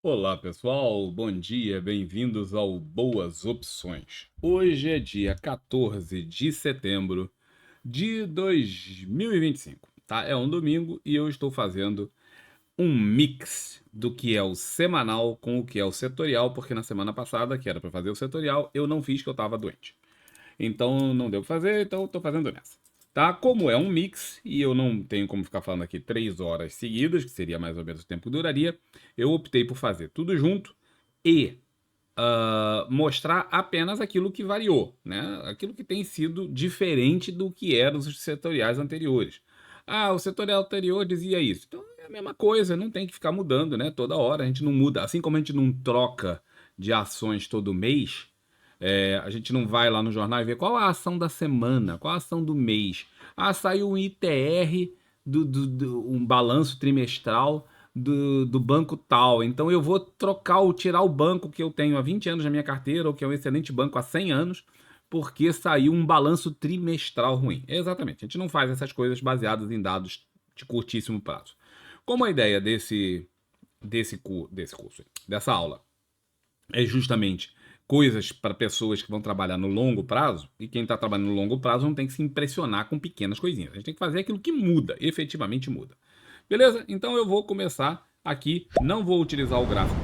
Olá pessoal, bom dia, bem-vindos ao Boas Opções. Hoje é dia 14 de setembro de 2025, tá? É um domingo e eu estou fazendo um mix do que é o semanal com o que é o setorial, porque na semana passada, que era para fazer o setorial, eu não fiz que eu estava doente. Então não deu pra fazer, então estou fazendo nessa. Tá? Como é um mix e eu não tenho como ficar falando aqui 3 horas seguidas, que seria mais ou menos o tempo que duraria, eu optei por fazer tudo junto e mostrar apenas aquilo que variou, né? Aquilo que tem sido diferente do que eram os setoriais anteriores. Ah, o setorial anterior dizia isso. Então é a mesma coisa, não tem que ficar mudando, né? Toda hora a gente não muda. Assim como a gente não troca de ações todo mês, a gente não vai lá no jornal e vê qual a ação da semana, qual a ação do mês. Ah, saiu um ITR, um balanço trimestral do banco tal. Então eu vou tirar o banco que eu tenho há 20 anos na minha carteira, ou que é um excelente banco há 100 anos, porque saiu um balanço trimestral ruim. Exatamente, a gente não faz essas coisas baseadas em dados de curtíssimo prazo. Como a ideia desse curso, dessa aula, é justamente coisas para pessoas que vão trabalhar no longo prazo, e quem está trabalhando no longo prazo não tem que se impressionar com pequenas coisinhas. A gente tem que fazer aquilo que muda, efetivamente muda. Beleza? Então eu vou começar aqui. Não vou utilizar o gráfico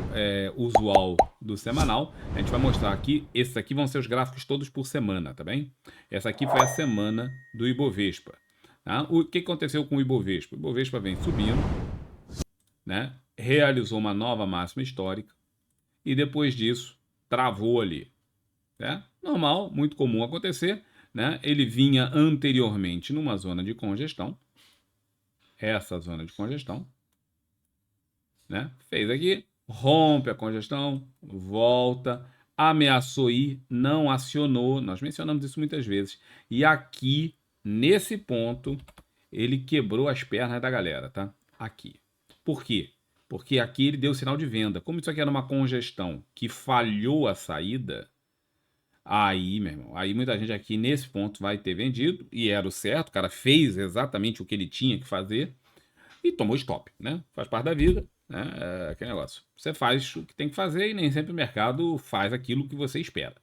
usual do semanal. A gente vai mostrar aqui. Esses aqui vão ser os gráficos todos por semana, tá bem? Essa aqui foi a semana do Ibovespa. Tá? O que aconteceu com o Ibovespa? O Ibovespa vem subindo, né? Realizou uma nova máxima histórica e depois disso travou ali. Né? Normal, muito comum acontecer. Né? Ele vinha anteriormente numa zona de congestão, essa zona de congestão, né? Fez aqui, rompe a congestão, volta, ameaçou ir, não acionou. Nós mencionamos isso muitas vezes. E aqui, nesse ponto, ele quebrou as pernas da galera, tá? Aqui. Por quê? Porque aqui ele deu sinal de venda. Como isso aqui era uma congestão que falhou a saída, aí, meu irmão, aí muita gente aqui nesse ponto vai ter vendido, e era o certo, o cara fez exatamente o que ele tinha que fazer, e tomou stop, né? Faz parte da vida, né? É aquele negócio. Você faz o que tem que fazer e nem sempre o mercado faz aquilo que você espera,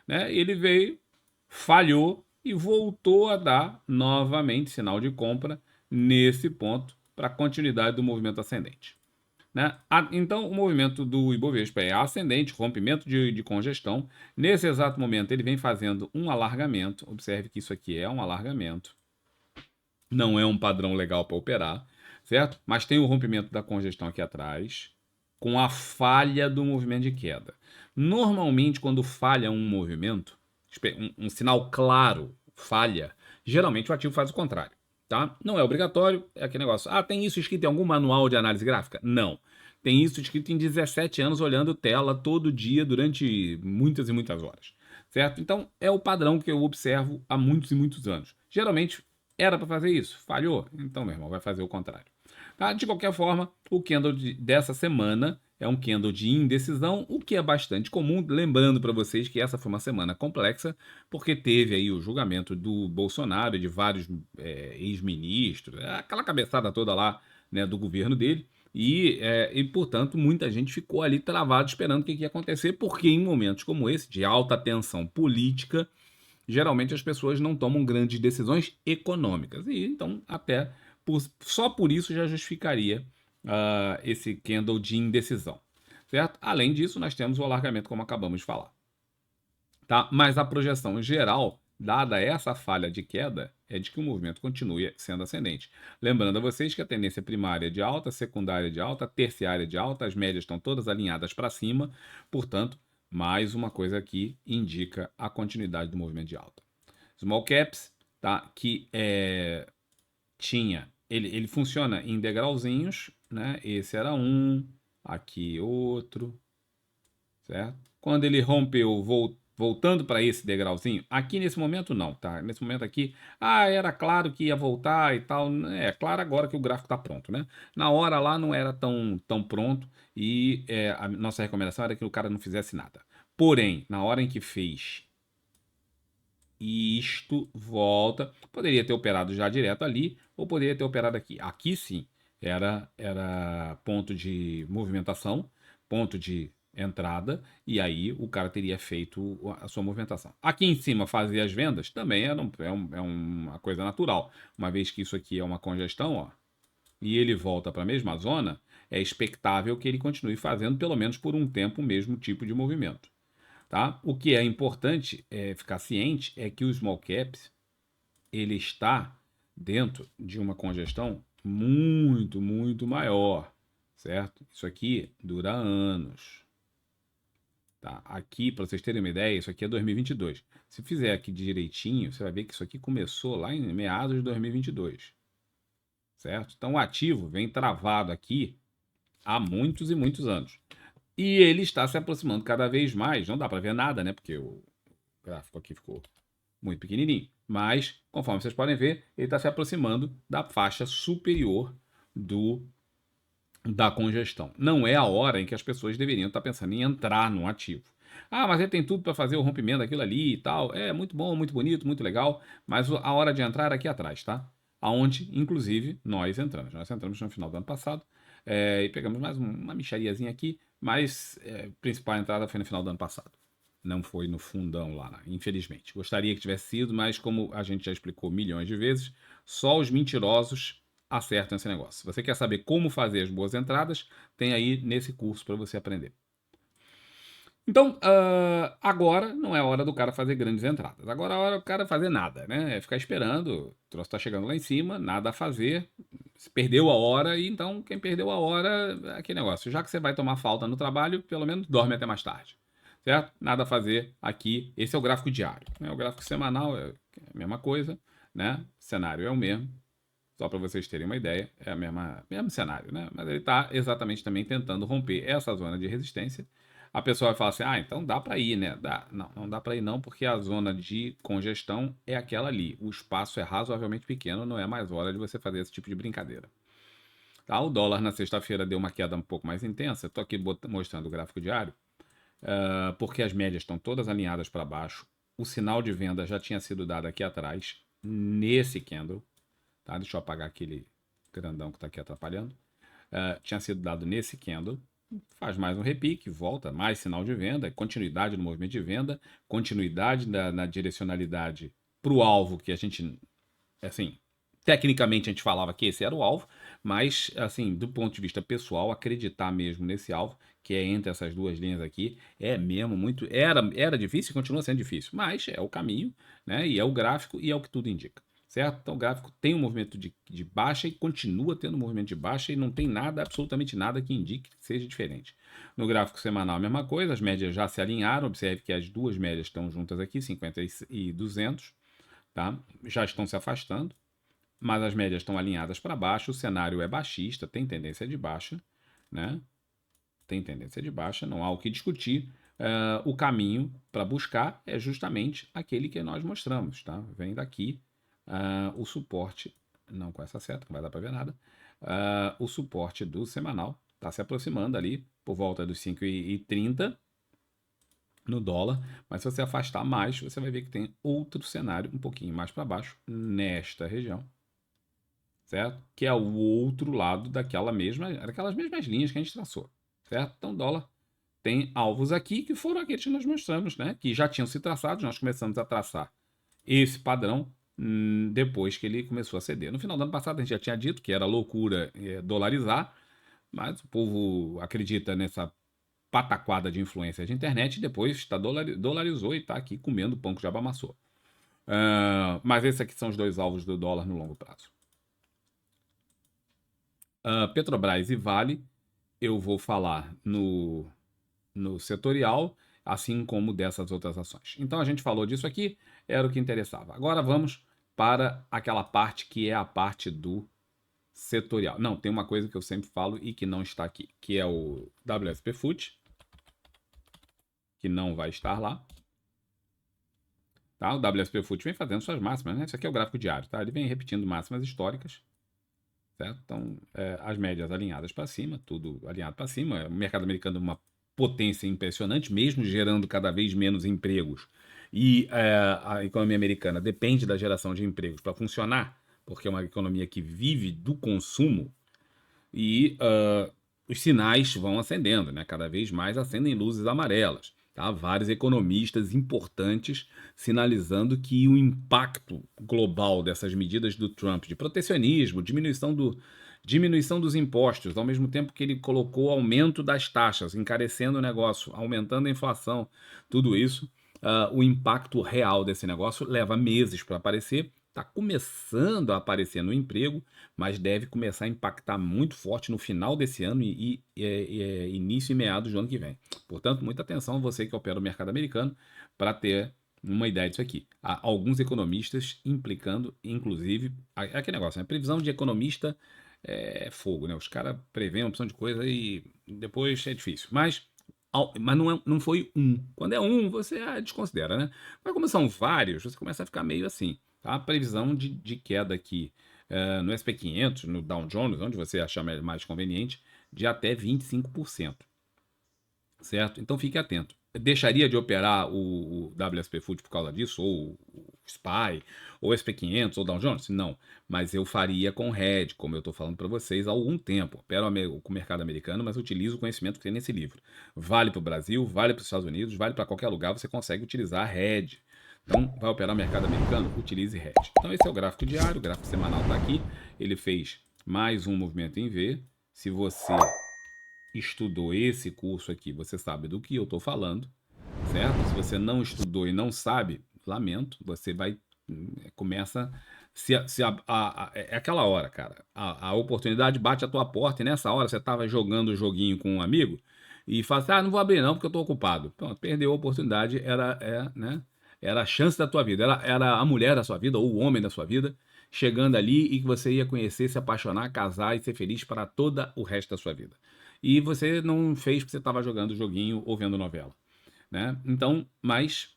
né? Ele veio, falhou e voltou a dar novamente sinal de compra nesse ponto para a continuidade do movimento ascendente. Né? Então, o movimento do Ibovespa é ascendente, rompimento de congestão. Nesse exato momento, ele vem fazendo um alargamento. Observe que isso aqui é um alargamento. Não é um padrão legal para operar, certo? Mas tem o rompimento da congestão aqui atrás, com a falha do movimento de queda. Normalmente, quando falha um movimento, um sinal claro falha, geralmente o ativo faz o contrário. Tá? Não é obrigatório, é aquele negócio. Ah, tem isso escrito em algum manual de análise gráfica? Não. Tem isso escrito em 17 anos olhando tela todo dia durante muitas e muitas horas. Certo? Então, é o padrão que eu observo há muitos e muitos anos. Geralmente, era para fazer isso? Falhou? Então, meu irmão, vai fazer o contrário. Tá? De qualquer forma, o candle dessa semana é um candle de indecisão, o que é bastante comum. Lembrando para vocês que essa foi uma semana complexa, porque teve aí o julgamento do Bolsonaro e de vários ex-ministros, aquela cabeçada toda lá, né, do governo dele. E, portanto, muita gente ficou ali travado esperando o que ia acontecer, porque em momentos como esse, de alta tensão política, geralmente as pessoas não tomam grandes decisões econômicas. E então, até só por isso já justificaria esse candle de indecisão. Certo? Além disso, nós temos o alargamento, como acabamos de falar. Tá? Mas a projeção geral, dada essa falha de queda, é de que o movimento continue sendo ascendente. Lembrando a vocês que a tendência primária é de alta, secundária de alta, terciária de alta, as médias estão todas alinhadas para cima, portanto, mais uma coisa aqui indica a continuidade do movimento de alta. Small caps, tá? Que ele funciona em degrauzinhos, né? Esse era um, aqui outro, certo? Quando ele rompeu, voltando para esse degrauzinho, aqui nesse momento não, tá? Nesse momento aqui, era claro que ia voltar e tal. É claro agora que o gráfico está pronto, né? Na hora lá não era tão pronto e a nossa recomendação era que o cara não fizesse nada. Porém, na hora em que fez isto, volta, poderia ter operado já direto ali ou poderia ter operado aqui. Aqui sim, era ponto de movimentação, ponto de entrada, e aí o cara teria feito a sua movimentação. Aqui em cima, fazer as vendas também é uma coisa natural, uma vez que isso aqui é uma congestão, ó, e ele volta para a mesma zona, é expectável que ele continue fazendo pelo menos por um tempo o mesmo tipo de movimento. Tá? O que é importante ficar ciente é que o small caps ele está dentro de uma congestão muito, muito maior, certo? Isso aqui dura anos. Tá? Aqui, para vocês terem uma ideia, isso aqui é 2022. Se fizer aqui direitinho, você vai ver que isso aqui começou lá em meados de 2022, certo? Então o ativo vem travado aqui há muitos e muitos anos. E ele está se aproximando cada vez mais. Não dá para ver nada, né? Porque o gráfico aqui ficou muito pequenininho. Mas, conforme vocês podem ver, ele está se aproximando da faixa superior da congestão. Não é a hora em que as pessoas deveriam estar pensando em entrar num ativo. Ah, mas ele tem tudo para fazer o rompimento daquilo ali e tal. É muito bom, muito bonito, muito legal. Mas a hora de entrar é aqui atrás, tá? Aonde, inclusive, nós entramos. Nós entramos no final do ano passado e pegamos mais uma mixariazinha aqui, mas a principal entrada foi no final do ano passado. Não foi no fundão lá, infelizmente. Gostaria que tivesse sido, mas como a gente já explicou milhões de vezes, só os mentirosos acertam esse negócio. Se você quer saber como fazer as boas entradas, tem aí nesse curso para você aprender. Então, agora não é hora do cara fazer grandes entradas. Agora é hora do cara fazer nada, né? É ficar esperando. O troço tá chegando lá em cima, nada a fazer. Você perdeu a hora, e então quem perdeu a hora é aquele negócio. Já que você vai tomar falta no trabalho, pelo menos dorme até mais tarde. Certo? Nada a fazer aqui. Esse é o gráfico diário. Né? O gráfico semanal é a mesma coisa, né? O cenário é o mesmo. Só para vocês terem uma ideia, é o mesmo cenário, né? Mas ele está exatamente também tentando romper essa zona de resistência. A pessoa vai falar assim: ah, então dá para ir, né? Dá. Não, não dá para ir não, porque a zona de congestão é aquela ali. O espaço é razoavelmente pequeno, não é mais hora de você fazer esse tipo de brincadeira. Tá? O dólar na sexta-feira deu uma queda um pouco mais intensa. Estou aqui mostrando o gráfico diário, porque as médias estão todas alinhadas para baixo. O sinal de venda já tinha sido dado aqui atrás, nesse candle. Tá? Deixa eu apagar aquele grandão que está aqui atrapalhando. Tinha sido dado nesse candle. Faz mais um repique, volta, mais sinal de venda, continuidade no movimento de venda, continuidade na direcionalidade para o alvo, que a gente, assim, tecnicamente a gente falava que esse era o alvo, mas, assim, do ponto de vista pessoal, acreditar mesmo nesse alvo, que é entre essas duas linhas aqui, é mesmo muito. Era difícil e continua sendo difícil, mas é o caminho, né? E é o gráfico e é o que tudo indica. Certo? Então o gráfico tem um movimento de baixa e continua tendo um movimento de baixa e não tem nada, absolutamente nada que indique que seja diferente. No gráfico semanal a mesma coisa, as médias já se alinharam, observe que as duas médias estão juntas aqui, 50 e 200, tá? Já estão se afastando, mas as médias estão alinhadas para baixo, o cenário é baixista, tem tendência de baixa, né? Tem tendência de baixa, não há o que discutir. O caminho para buscar é justamente aquele que nós mostramos, tá? Vem daqui o suporte, não com essa seta, não vai dar para ver nada, o suporte do semanal está se aproximando ali por volta dos 5,30 no dólar, mas se você afastar mais, você vai ver que tem outro cenário um pouquinho mais para baixo nesta região, certo? Que é o outro lado daquelas mesmas linhas que a gente traçou, certo? Então, dólar tem alvos aqui que foram aqueles que nós mostramos, né? Que já tinham se traçado, nós começamos a traçar esse padrão depois que ele começou a ceder. No final do ano passado a gente já tinha dito que era loucura dolarizar, mas o povo acredita nessa pataquada de influência de internet e depois dolarizou e está aqui comendo pão que já amassou. Mas esses aqui são os dois alvos do dólar no longo prazo. Petrobras e Vale, eu vou falar no setorial, assim como dessas outras ações. Então a gente falou disso aqui, era o que interessava. Agora vamos para aquela parte que é a parte do setorial. Não, tem uma coisa que eu sempre falo e que não está aqui, que é o WSP Food, que não vai estar lá. Tá? O WSP Food vem fazendo suas máximas, né? Isso aqui é o gráfico diário, tá? Ele vem repetindo máximas históricas, certo? Então, as médias alinhadas para cima, tudo alinhado para cima. O mercado americano é uma potência impressionante, mesmo gerando cada vez menos empregos. E a economia americana depende da geração de empregos para funcionar, porque é uma economia que vive do consumo. E os sinais vão acendendo, né? Cada vez mais acendem luzes amarelas. Tá? Vários economistas importantes sinalizando que o impacto global dessas medidas do Trump de protecionismo, diminuição dos impostos, ao mesmo tempo que ele colocou aumento das taxas, encarecendo o negócio, aumentando a inflação, tudo isso, o impacto real desse negócio leva meses para aparecer. Está começando a aparecer no emprego, mas deve começar a impactar muito forte no final desse ano e início e meados do ano que vem. Portanto, muita atenção você que opera no mercado americano para ter uma ideia disso aqui. Há alguns economistas implicando, inclusive, aquele negócio, né? Previsão de economista é fogo, né? Os caras preveem uma opção de coisa e depois é difícil. Mas não foi um. Quando é um, você desconsidera, né? Mas como são vários, você começa a ficar meio assim. Tá? A previsão de queda aqui no SP500, no Dow Jones, onde você achar mais conveniente, de até 25%. Certo? Então fique atento. Deixaria de operar o WSP Food por causa disso, ou o SPY, ou o SP500, ou Dow Jones? Não. Mas eu faria com hedge, como eu estou falando para vocês há algum tempo. Opero com o mercado americano, mas utilizo o conhecimento que tem nesse livro. Vale para o Brasil, vale para os Estados Unidos, vale para qualquer lugar, você consegue utilizar hedge. Então, vai operar o mercado americano? Utilize hedge. Então, esse é o gráfico diário, o gráfico semanal está aqui. Ele fez mais um movimento em V. Se você estudou esse curso aqui, você sabe do que eu estou falando, certo? Se você não estudou e não sabe, lamento, você vai começa é aquela hora, cara. A oportunidade bate à tua porta e nessa hora você estava jogando o joguinho com um amigo e fala assim, não vou abrir não porque eu estou ocupado. Pronto, perdeu a oportunidade, né? Era a chance da tua vida, era a mulher da sua vida ou o homem da sua vida chegando ali e que você ia conhecer, se apaixonar, casar e ser feliz para todo o resto da sua vida. E você não fez porque você estava jogando joguinho ou vendo novela, né? Então, mas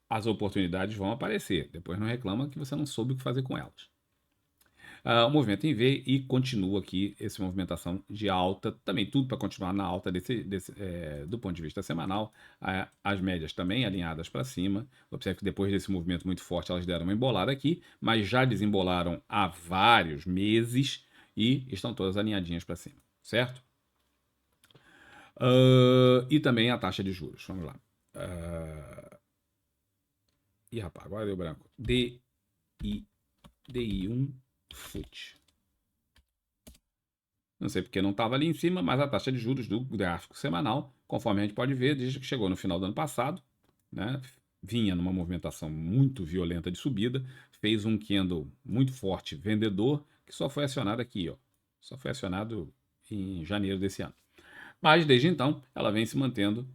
as oportunidades vão aparecer. Depois não reclama que você não soube o que fazer com elas. O movimento em V e continua aqui essa movimentação de alta, também tudo para continuar na alta do ponto de vista semanal. As médias também alinhadas para cima. Observe que depois desse movimento muito forte elas deram uma embolada aqui, mas já desembolaram há vários meses e estão todas alinhadinhas para cima, certo? E também a taxa de juros. Vamos lá. Rapaz, agora deu branco. DI1 FUT. Não sei porque não estava ali em cima, mas a taxa de juros do gráfico semanal, conforme a gente pode ver, desde que chegou no final do ano passado, né, vinha numa movimentação muito violenta de subida, fez um candle muito forte vendedor, que só foi acionado aqui, ó. Só foi acionado em janeiro desse ano. Mas desde então ela vem se mantendo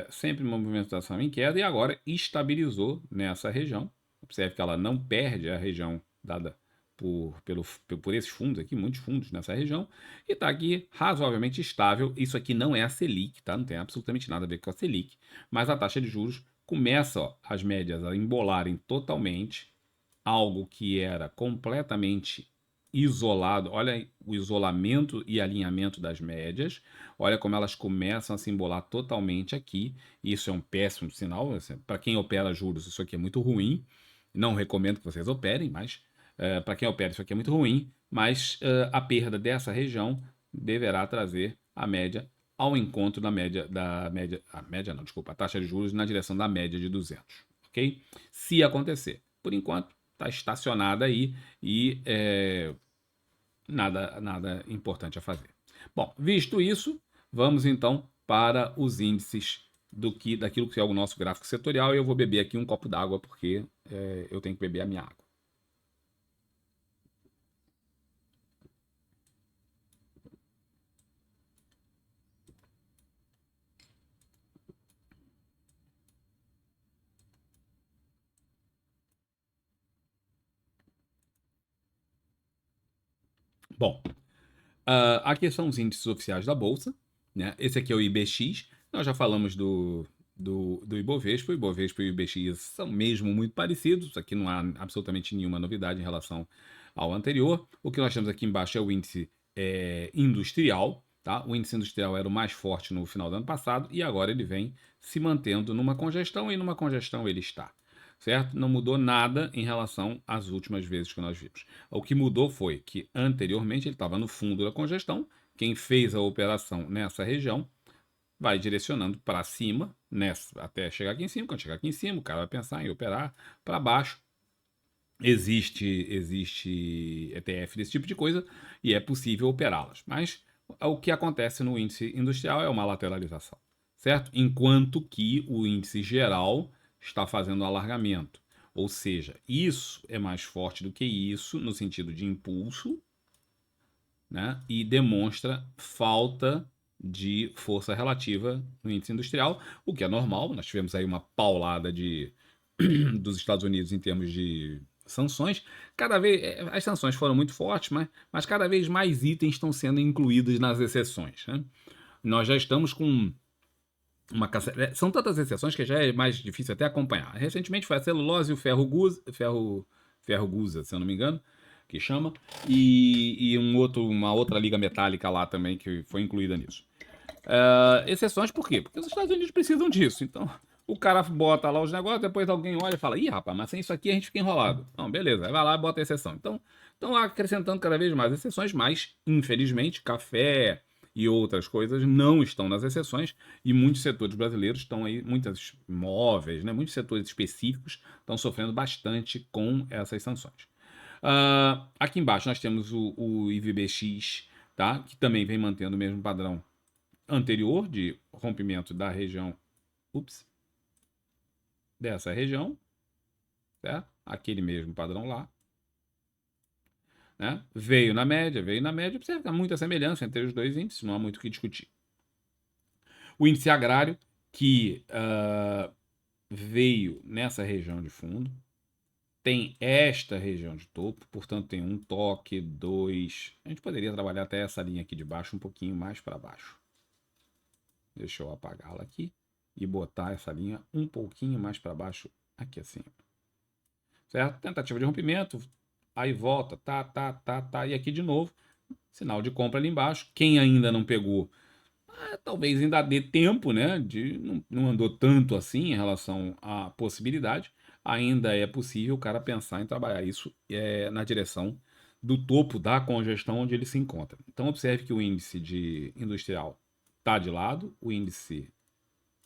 sempre uma movimentação em queda e agora estabilizou nessa região. Observe que ela não perde a região dada por esses fundos aqui, muitos fundos nessa região, e está aqui razoavelmente estável. Isso aqui não é a Selic, tá? Não tem absolutamente nada a ver com a Selic, mas a taxa de juros começa as médias a embolarem totalmente, algo que era completamente isolado. Olha o isolamento e alinhamento das médias. Olha como elas começam a se embolar totalmente aqui. Isso é um péssimo sinal. Para quem opera juros, isso aqui é muito ruim. Não recomendo que vocês operem, mas para quem opera, isso aqui é muito ruim. Mas a perda dessa região deverá trazer a média ao encontro a taxa de juros na direção da média de 200, ok? Se acontecer. Por enquanto, está estacionada aí e nada importante a fazer. Bom, visto isso, vamos então para os índices daquilo que é o nosso gráfico setorial. E eu vou beber aqui um copo d'água porque eu tenho que beber a minha água. Bom, aqui são os índices oficiais da Bolsa, né? Esse aqui é o IBX. Nós já falamos do Ibovespa. O Ibovespa e o IBX são mesmo muito parecidos. Aqui não há absolutamente nenhuma novidade em relação ao anterior. O que nós temos aqui embaixo é o índice industrial. Tá? O índice industrial era o mais forte no final do ano passado e agora ele vem se mantendo numa congestão e numa congestão ele está. certo? Não mudou nada em relação às últimas vezes que nós vimos. O que mudou foi que anteriormente ele estava no fundo da congestão, quem fez a operação nessa região vai direcionando para cima, até chegar aqui em cima. Quando chegar aqui em cima, o cara vai pensar em operar para baixo. Existe ETF desse tipo de coisa e é possível operá-las. Mas o que acontece no índice industrial é uma lateralização, certo? Enquanto que o índice geral está fazendo alargamento. Ou seja, isso é mais forte do que isso no sentido de impulso, né? E demonstra falta de força relativa no índice industrial, o que é normal. Nós tivemos aí uma paulada dos Estados Unidos em termos de sanções. Cada vez as sanções foram muito fortes, mas cada vez mais itens estão sendo incluídos nas exceções, né? Nós já estamos com são tantas exceções que já é mais difícil até acompanhar. Recentemente foi a celulose e o ferro gusa, se eu não me engano, que chama, e uma outra liga metálica lá também que foi incluída nisso. Exceções por quê? Porque os Estados Unidos precisam disso. Então, o cara bota lá os negócios, depois alguém olha e fala: ih, rapaz, mas sem isso aqui a gente fica enrolado. Não, beleza, vai lá e bota a exceção. Então, estão acrescentando cada vez mais exceções, mas, infelizmente, café e outras coisas não estão nas exceções, e muitos setores brasileiros estão aí, muitos móveis, né, muitos setores específicos estão sofrendo bastante com essas sanções. Aqui embaixo nós temos o IVBX, tá, que também vem mantendo o mesmo padrão anterior de rompimento da região, dessa região, certo? Aquele mesmo padrão lá, né? Veio na média, observa que há muita semelhança entre os dois índices, não há muito o que discutir. O índice agrário, que veio nessa região de fundo, tem esta região de topo, portanto tem um toque, dois. A gente poderia trabalhar até essa linha aqui de baixo um pouquinho mais para baixo. Deixa eu apagá-la aqui e botar essa linha um pouquinho mais para baixo aqui assim. Certo? Tentativa de rompimento, aí volta, tá, e aqui de novo, sinal de compra ali embaixo. Quem ainda não pegou, talvez ainda dê tempo, né? Não andou tanto assim em relação à possibilidade. Ainda é possível o cara pensar em trabalhar isso na direção do topo da congestão onde ele se encontra. Então observe que o índice de industrial está de lado, o índice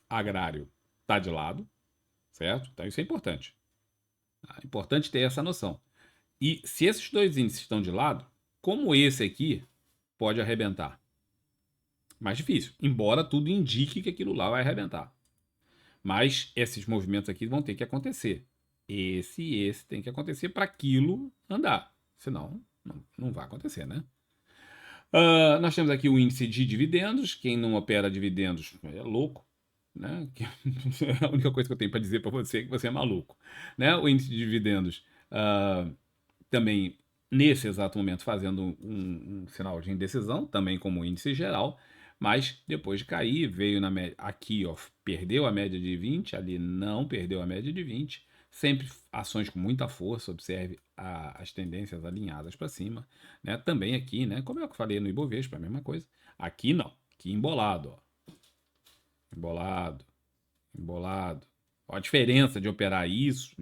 agrário está de lado, certo? Então isso é importante. É importante ter essa noção. E se esses dois índices estão de lado, como esse aqui pode arrebentar? Mais difícil, embora tudo indique que aquilo lá vai arrebentar. Mas esses movimentos aqui vão ter que acontecer. Esse e esse tem que acontecer para aquilo andar. Senão, não vai acontecer, né? Nós temos aqui o índice de dividendos. Quem não opera dividendos é louco, né? A única coisa que eu tenho para dizer para você é que você é maluco, né? O índice de dividendos também nesse exato momento fazendo um sinal de indecisão, também como índice geral, mas depois de cair, veio na média, aqui ó, perdeu a média de 20, ali não perdeu a média de 20, sempre ações com muita força, observe as tendências alinhadas para cima, né? Também aqui, né? Como eu falei no Ibovespa, a mesma coisa. Aqui não, aqui embolado, ó. Embolado. Ó, a diferença de operar isso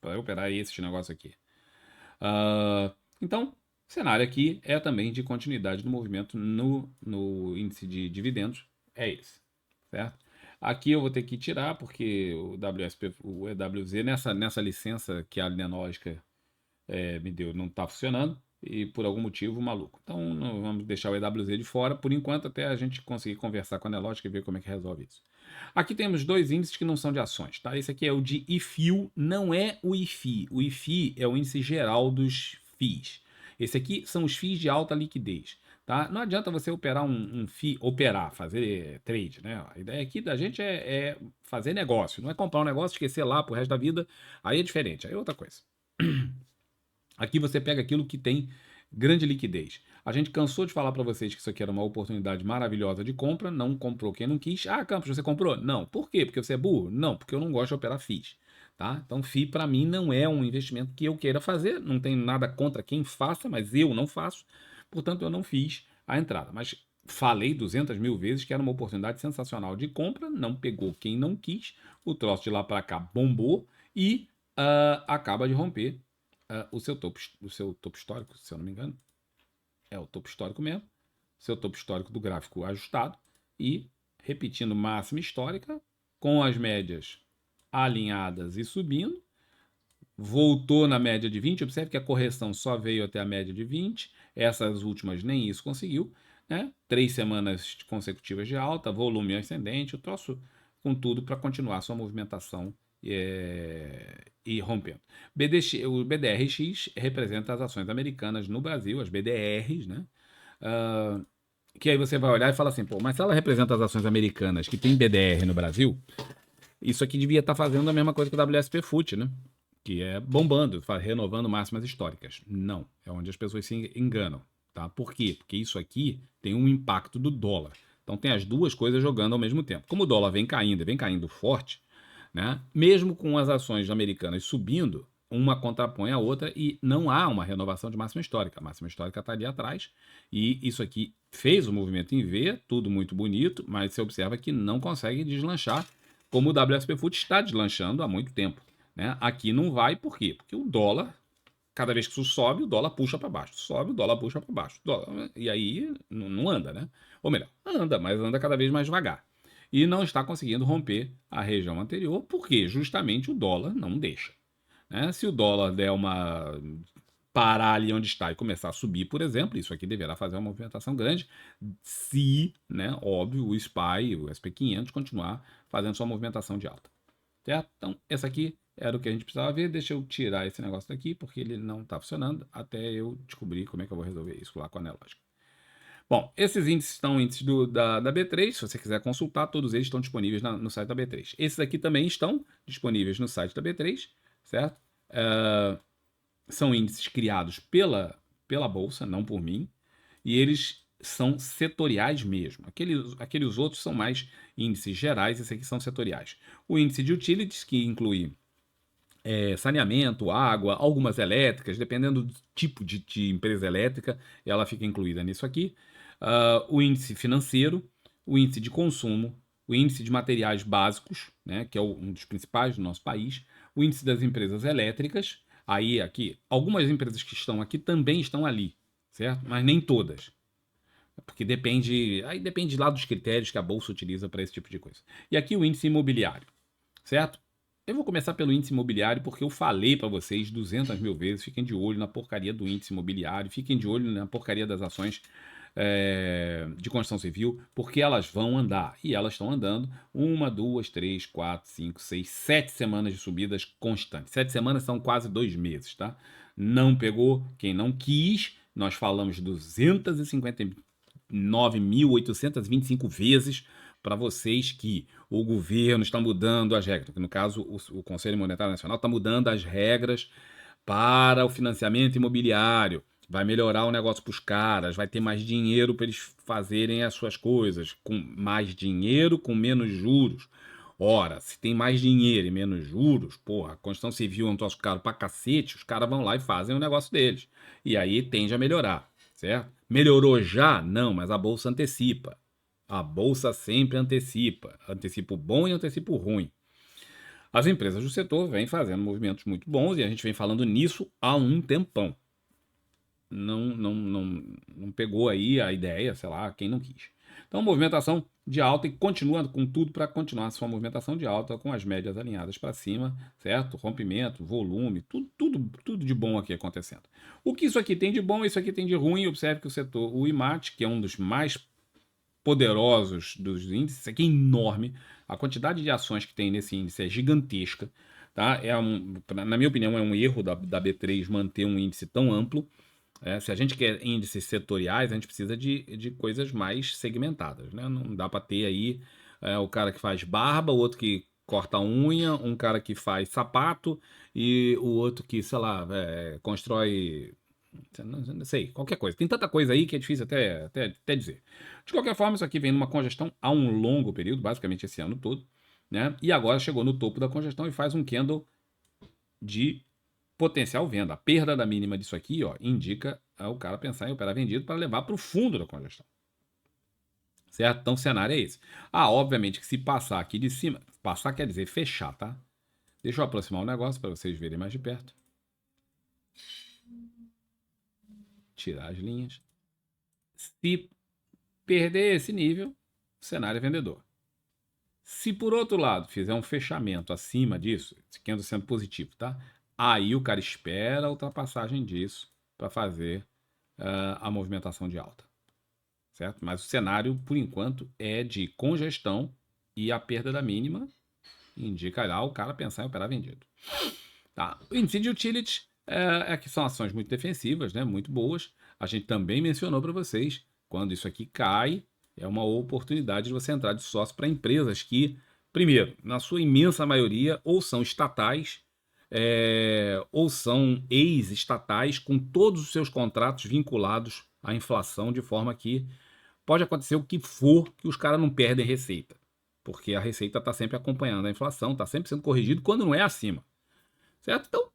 para operar esse negócio aqui. Então, o cenário aqui é também de continuidade do movimento no índice de dividendos, é esse, certo? Aqui eu vou ter que tirar, porque o EWZ, nessa licença que a linha lógica me deu, não está funcionando, e por algum motivo maluco. Então, não vamos deixar o EWZ de fora, por enquanto, até a gente conseguir conversar com a Nelogica e ver como é que resolve isso. Aqui temos dois índices que não são de ações, tá? Esse aqui é o de IFIO, não é o IFI. O IFI é o índice geral dos FIIs. Esse aqui são os FIIs de alta liquidez, tá? Não adianta você operar um FII, fazer trade, né? A ideia aqui da gente é fazer negócio, não é comprar um negócio, esquecer lá pro resto da vida, aí é diferente, aí é outra coisa. Aqui você pega aquilo que tem grande liquidez. A gente cansou de falar para vocês que isso aqui era uma oportunidade maravilhosa de compra, não comprou quem não quis. Ah, Campos, você comprou? Não. Por quê? Porque você é burro? Não, porque eu não gosto de operar FIIs. Tá? Então, FII para mim não é um investimento que eu queira fazer, não tenho nada contra quem faça, mas eu não faço, portanto eu não fiz a entrada. Mas falei 200 mil vezes que era uma oportunidade sensacional de compra, não pegou quem não quis, o troço de lá para cá bombou e acaba de romper o seu topo histórico, se eu não me engano. É o topo histórico mesmo. Seu topo histórico do gráfico ajustado. E repetindo máxima histórica, com as médias alinhadas e subindo. Voltou na média de 20. Observe que a correção só veio até a média de 20. Essas últimas nem isso conseguiu. Né? 3 semanas consecutivas de alta, volume ascendente, o troço com tudo para continuar sua movimentação e rompendo. O BDRX representa as ações americanas no Brasil, as BDRs, né? Que aí você vai olhar e fala assim, pô, mas se ela representa as ações americanas que tem BDR no Brasil, isso aqui devia estar fazendo a mesma coisa que o WSP FUT, né? Que é bombando, renovando máximas históricas. Não, é onde as pessoas se enganam. Tá? Por quê? Porque isso aqui tem um impacto do dólar. Então tem as duas coisas jogando ao mesmo tempo. Como o dólar vem caindo forte, né? Mesmo com as ações americanas subindo, uma contrapõe a outra e não há uma renovação de máxima histórica. A máxima histórica está ali atrás e isso aqui fez o movimento em V, tudo muito bonito, mas você observa que não consegue deslanchar como o WSP FUT está deslanchando há muito tempo. Né? Aqui não vai, por quê? Porque o dólar, cada vez que isso sobe, o dólar puxa para baixo. Sobe, o dólar puxa para baixo. E aí não anda, né? Ou melhor, anda, mas anda cada vez mais devagar. E não está conseguindo romper a região anterior, porque justamente o dólar não deixa. Né? Se o dólar der uma parar ali onde está e começar a subir, por exemplo, isso aqui deverá fazer uma movimentação grande, se, né, óbvio, o SPY, o SP500 continuar fazendo sua movimentação de alta. Certo? Então, essa aqui era o que a gente precisava ver. Deixa eu tirar esse negócio daqui, porque ele não está funcionando, até eu descobrir como é que eu vou resolver isso lá com a Nelogic. Bom, esses índices são índices da B3. Se você quiser consultar, todos eles estão disponíveis no site da B3. Esses aqui também estão disponíveis no site da B3, certo? São índices criados pela Bolsa, não por mim, e eles são setoriais mesmo. Aqueles outros são mais índices gerais, esses aqui são setoriais. O índice de utilities, que inclui saneamento, água, algumas elétricas, dependendo do tipo de empresa elétrica, ela fica incluída nisso aqui. O índice financeiro, o índice de consumo, o índice de materiais básicos, né, que é um dos principais do nosso país, o índice das empresas elétricas, aí aqui, algumas empresas que estão aqui também estão ali, certo? Mas nem todas. Porque depende lá dos critérios que a bolsa utiliza para esse tipo de coisa. E aqui o índice imobiliário, certo? Eu vou começar pelo índice imobiliário porque eu falei para vocês 200 mil vezes, fiquem de olho na porcaria do índice imobiliário, fiquem de olho na porcaria das ações de construção civil, porque elas vão andar. E elas estão andando 1, 2, 3, 4, 5, 6, 7 semanas de subidas constantes. 7 semanas são quase 2 meses, tá? Não pegou quem não quis. Nós falamos 259.825 vezes para vocês que o governo está mudando as regras. No caso, o Conselho Monetário Nacional está mudando as regras para o financiamento imobiliário. Vai melhorar o negócio para os caras, vai ter mais dinheiro para eles fazerem as suas coisas. Com mais dinheiro, com menos juros. Ora, se tem mais dinheiro e menos juros, porra, a construção civil é um troço caro pra cacete, os caras vão lá e fazem o negócio deles. E aí tende a melhorar, certo? Melhorou já? Não, mas a bolsa antecipa. A bolsa sempre antecipa. Antecipa o bom e antecipa o ruim. As empresas do setor vêm fazendo movimentos muito bons e a gente vem falando nisso há um tempão. Não pegou aí a ideia, sei lá, quem não quis. Então, movimentação de alta e continua com tudo para continuar sua movimentação de alta com as médias alinhadas para cima, certo? Rompimento, volume, tudo de bom aqui acontecendo. O que isso aqui tem de bom, isso aqui tem de ruim. Observe que o setor, o IMAT, que é um dos mais poderosos dos índices, isso aqui é enorme. A quantidade de ações que tem nesse índice é gigantesca. Tá? Na minha opinião, é um erro da B3 manter um índice tão amplo. Se a gente quer índices setoriais, a gente precisa de coisas mais segmentadas. Né? Não dá para ter aí o cara que faz barba, o outro que corta unha, um cara que faz sapato e o outro que, sei lá, constrói. Não sei, qualquer coisa. Tem tanta coisa aí que é difícil até dizer. De qualquer forma, isso aqui vem numa congestão há um longo período, basicamente esse ano todo. Né? E agora chegou no topo da congestão e faz um candle de potencial venda. A perda da mínima disso aqui, ó, indica o cara pensar em operar vendido para levar para o fundo da congestão. Certo? Então o cenário é esse. Obviamente que se passar aqui de cima, passar quer dizer fechar, tá? Deixa eu aproximar o negócio para vocês verem mais de perto. Tirar as linhas. Se perder esse nível, o cenário é vendedor. Se por outro lado fizer um fechamento acima disso, esse candle sendo positivo, tá? Aí o cara espera a ultrapassagem disso para fazer a movimentação de alta, certo? Mas o cenário, por enquanto, é de congestão e a perda da mínima indicará o cara pensar em operar vendido. Tá? O índice de utility que são ações muito defensivas, né? Muito boas. A gente também mencionou para vocês, quando isso aqui cai, é uma oportunidade de você entrar de sócio para empresas que, primeiro, na sua imensa maioria, ou são estatais, ou são ex-estatais, com todos os seus contratos vinculados à inflação, de forma que pode acontecer o que for, que os caras não perdem receita. Porque a receita está sempre acompanhando a inflação, está sempre sendo corrigido quando não é acima. Certo? Então,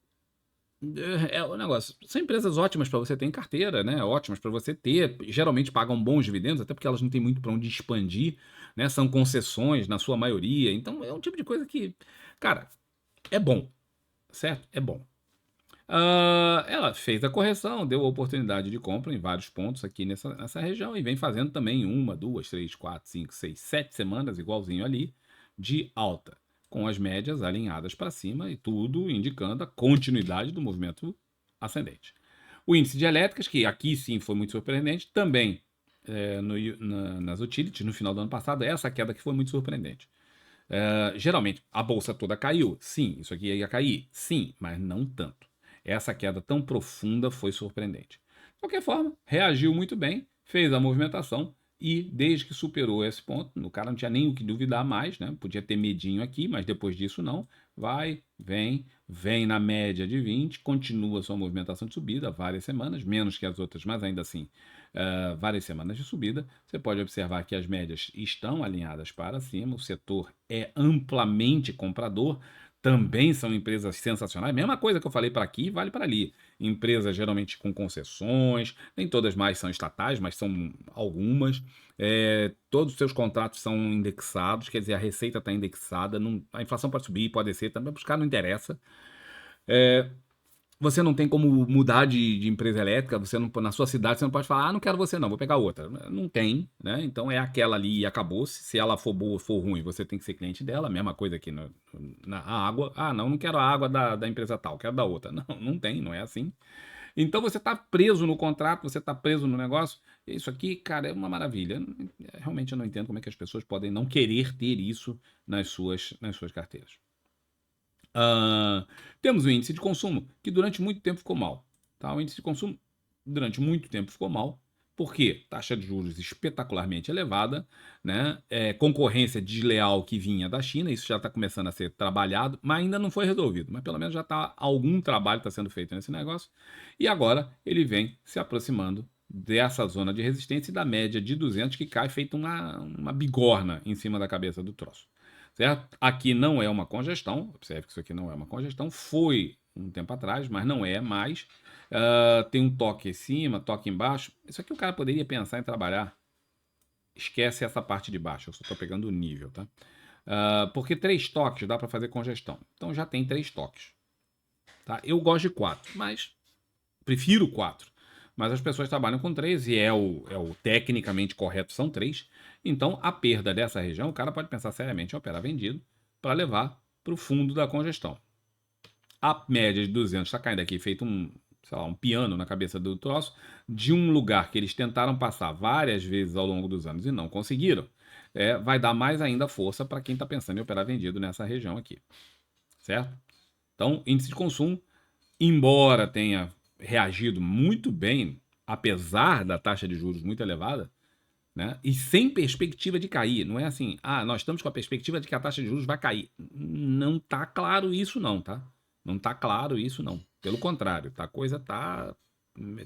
é o negócio. São empresas ótimas para você ter em carteira, né? Ótimas para você ter. Geralmente pagam bons dividendos, até porque elas não têm muito para onde expandir, né? São concessões na sua maioria. Então, é um tipo de coisa que, cara, é bom, certo? É bom. Ela fez a correção, deu a oportunidade de compra em vários pontos aqui nessa região e vem fazendo também 1, 2, 3, 4, 5, 6, 7 semanas, igualzinho ali, de alta, com as médias alinhadas para cima e tudo indicando a continuidade do movimento ascendente. O índice de elétricas, que aqui sim foi muito surpreendente, também nas utilities no final do ano passado, essa queda que foi muito surpreendente. Geralmente a bolsa toda caiu, sim, isso aqui ia cair, sim, mas não tanto. Essa queda tão profunda foi surpreendente. De qualquer forma, reagiu muito bem, fez a movimentação e desde que superou esse ponto, o cara não tinha nem o que duvidar mais, né? Podia ter medinho aqui, mas depois disso não. Vai, vem na média de 20, continua sua movimentação de subida, várias semanas, menos que as outras, mas ainda assim, várias semanas de subida. Você pode observar que as médias estão alinhadas para cima, o setor é amplamente comprador, também são empresas sensacionais. Mesma coisa que eu falei para aqui, vale para ali. Empresas geralmente com concessões, nem todas mais são estatais, mas são algumas. Todos os seus contratos são indexados, quer dizer, a receita está indexada. A inflação pode subir, pode descer, também para os caras não interessa. Você não tem como mudar de empresa elétrica, você não, na sua cidade você não pode falar, não quero você não, vou pegar outra. Não tem, né? Então é aquela ali e acabou-se. Se ela for boa ou for ruim, você tem que ser cliente dela. Mesma coisa aqui na água. Não quero a água da empresa tal, quero da outra. Não tem, não é assim. Então você está preso no contrato, você está preso no negócio. Isso aqui, cara, é uma maravilha. Realmente eu não entendo como é que as pessoas podem não querer ter isso nas suas carteiras. Temos o índice de consumo, que durante muito tempo ficou mal. Tá? O índice de consumo durante muito tempo ficou mal. Por quê? Taxa de juros espetacularmente elevada, né? Concorrência desleal que vinha da China, isso já está começando a ser trabalhado, mas ainda não foi resolvido. Mas pelo menos já está algum trabalho está sendo feito nesse negócio. E agora ele vem se aproximando dessa zona de resistência e da média de 200 que cai feito uma bigorna em cima da cabeça do troço. Certo? Aqui não é uma congestão, observe que isso aqui não é uma congestão, foi um tempo atrás, mas não é mais. Tem um toque em cima, toque embaixo. Isso aqui o cara poderia pensar em trabalhar. Esquece essa parte de baixo, eu só estou pegando o nível, tá? Porque 3 toques dá para fazer congestão. Então já tem 3 toques. Tá? Eu gosto de 4, mas prefiro 4. Mas as pessoas trabalham com 3 e o tecnicamente correto são 3. Então, a perda dessa região, o cara pode pensar seriamente em operar vendido para levar para o fundo da congestão. A média de 200 está caindo aqui, feito um piano na cabeça do troço, de um lugar que eles tentaram passar várias vezes ao longo dos anos e não conseguiram. Vai dar mais ainda força para quem está pensando em operar vendido nessa região aqui. Certo? Então, índice de consumo, embora tenha reagido muito bem, apesar da taxa de juros muito elevada, né? E sem perspectiva de cair. Não é assim, nós estamos com a perspectiva de que a taxa de juros vai cair. Não está claro isso não, tá? Não está claro isso não. Pelo contrário, a coisa está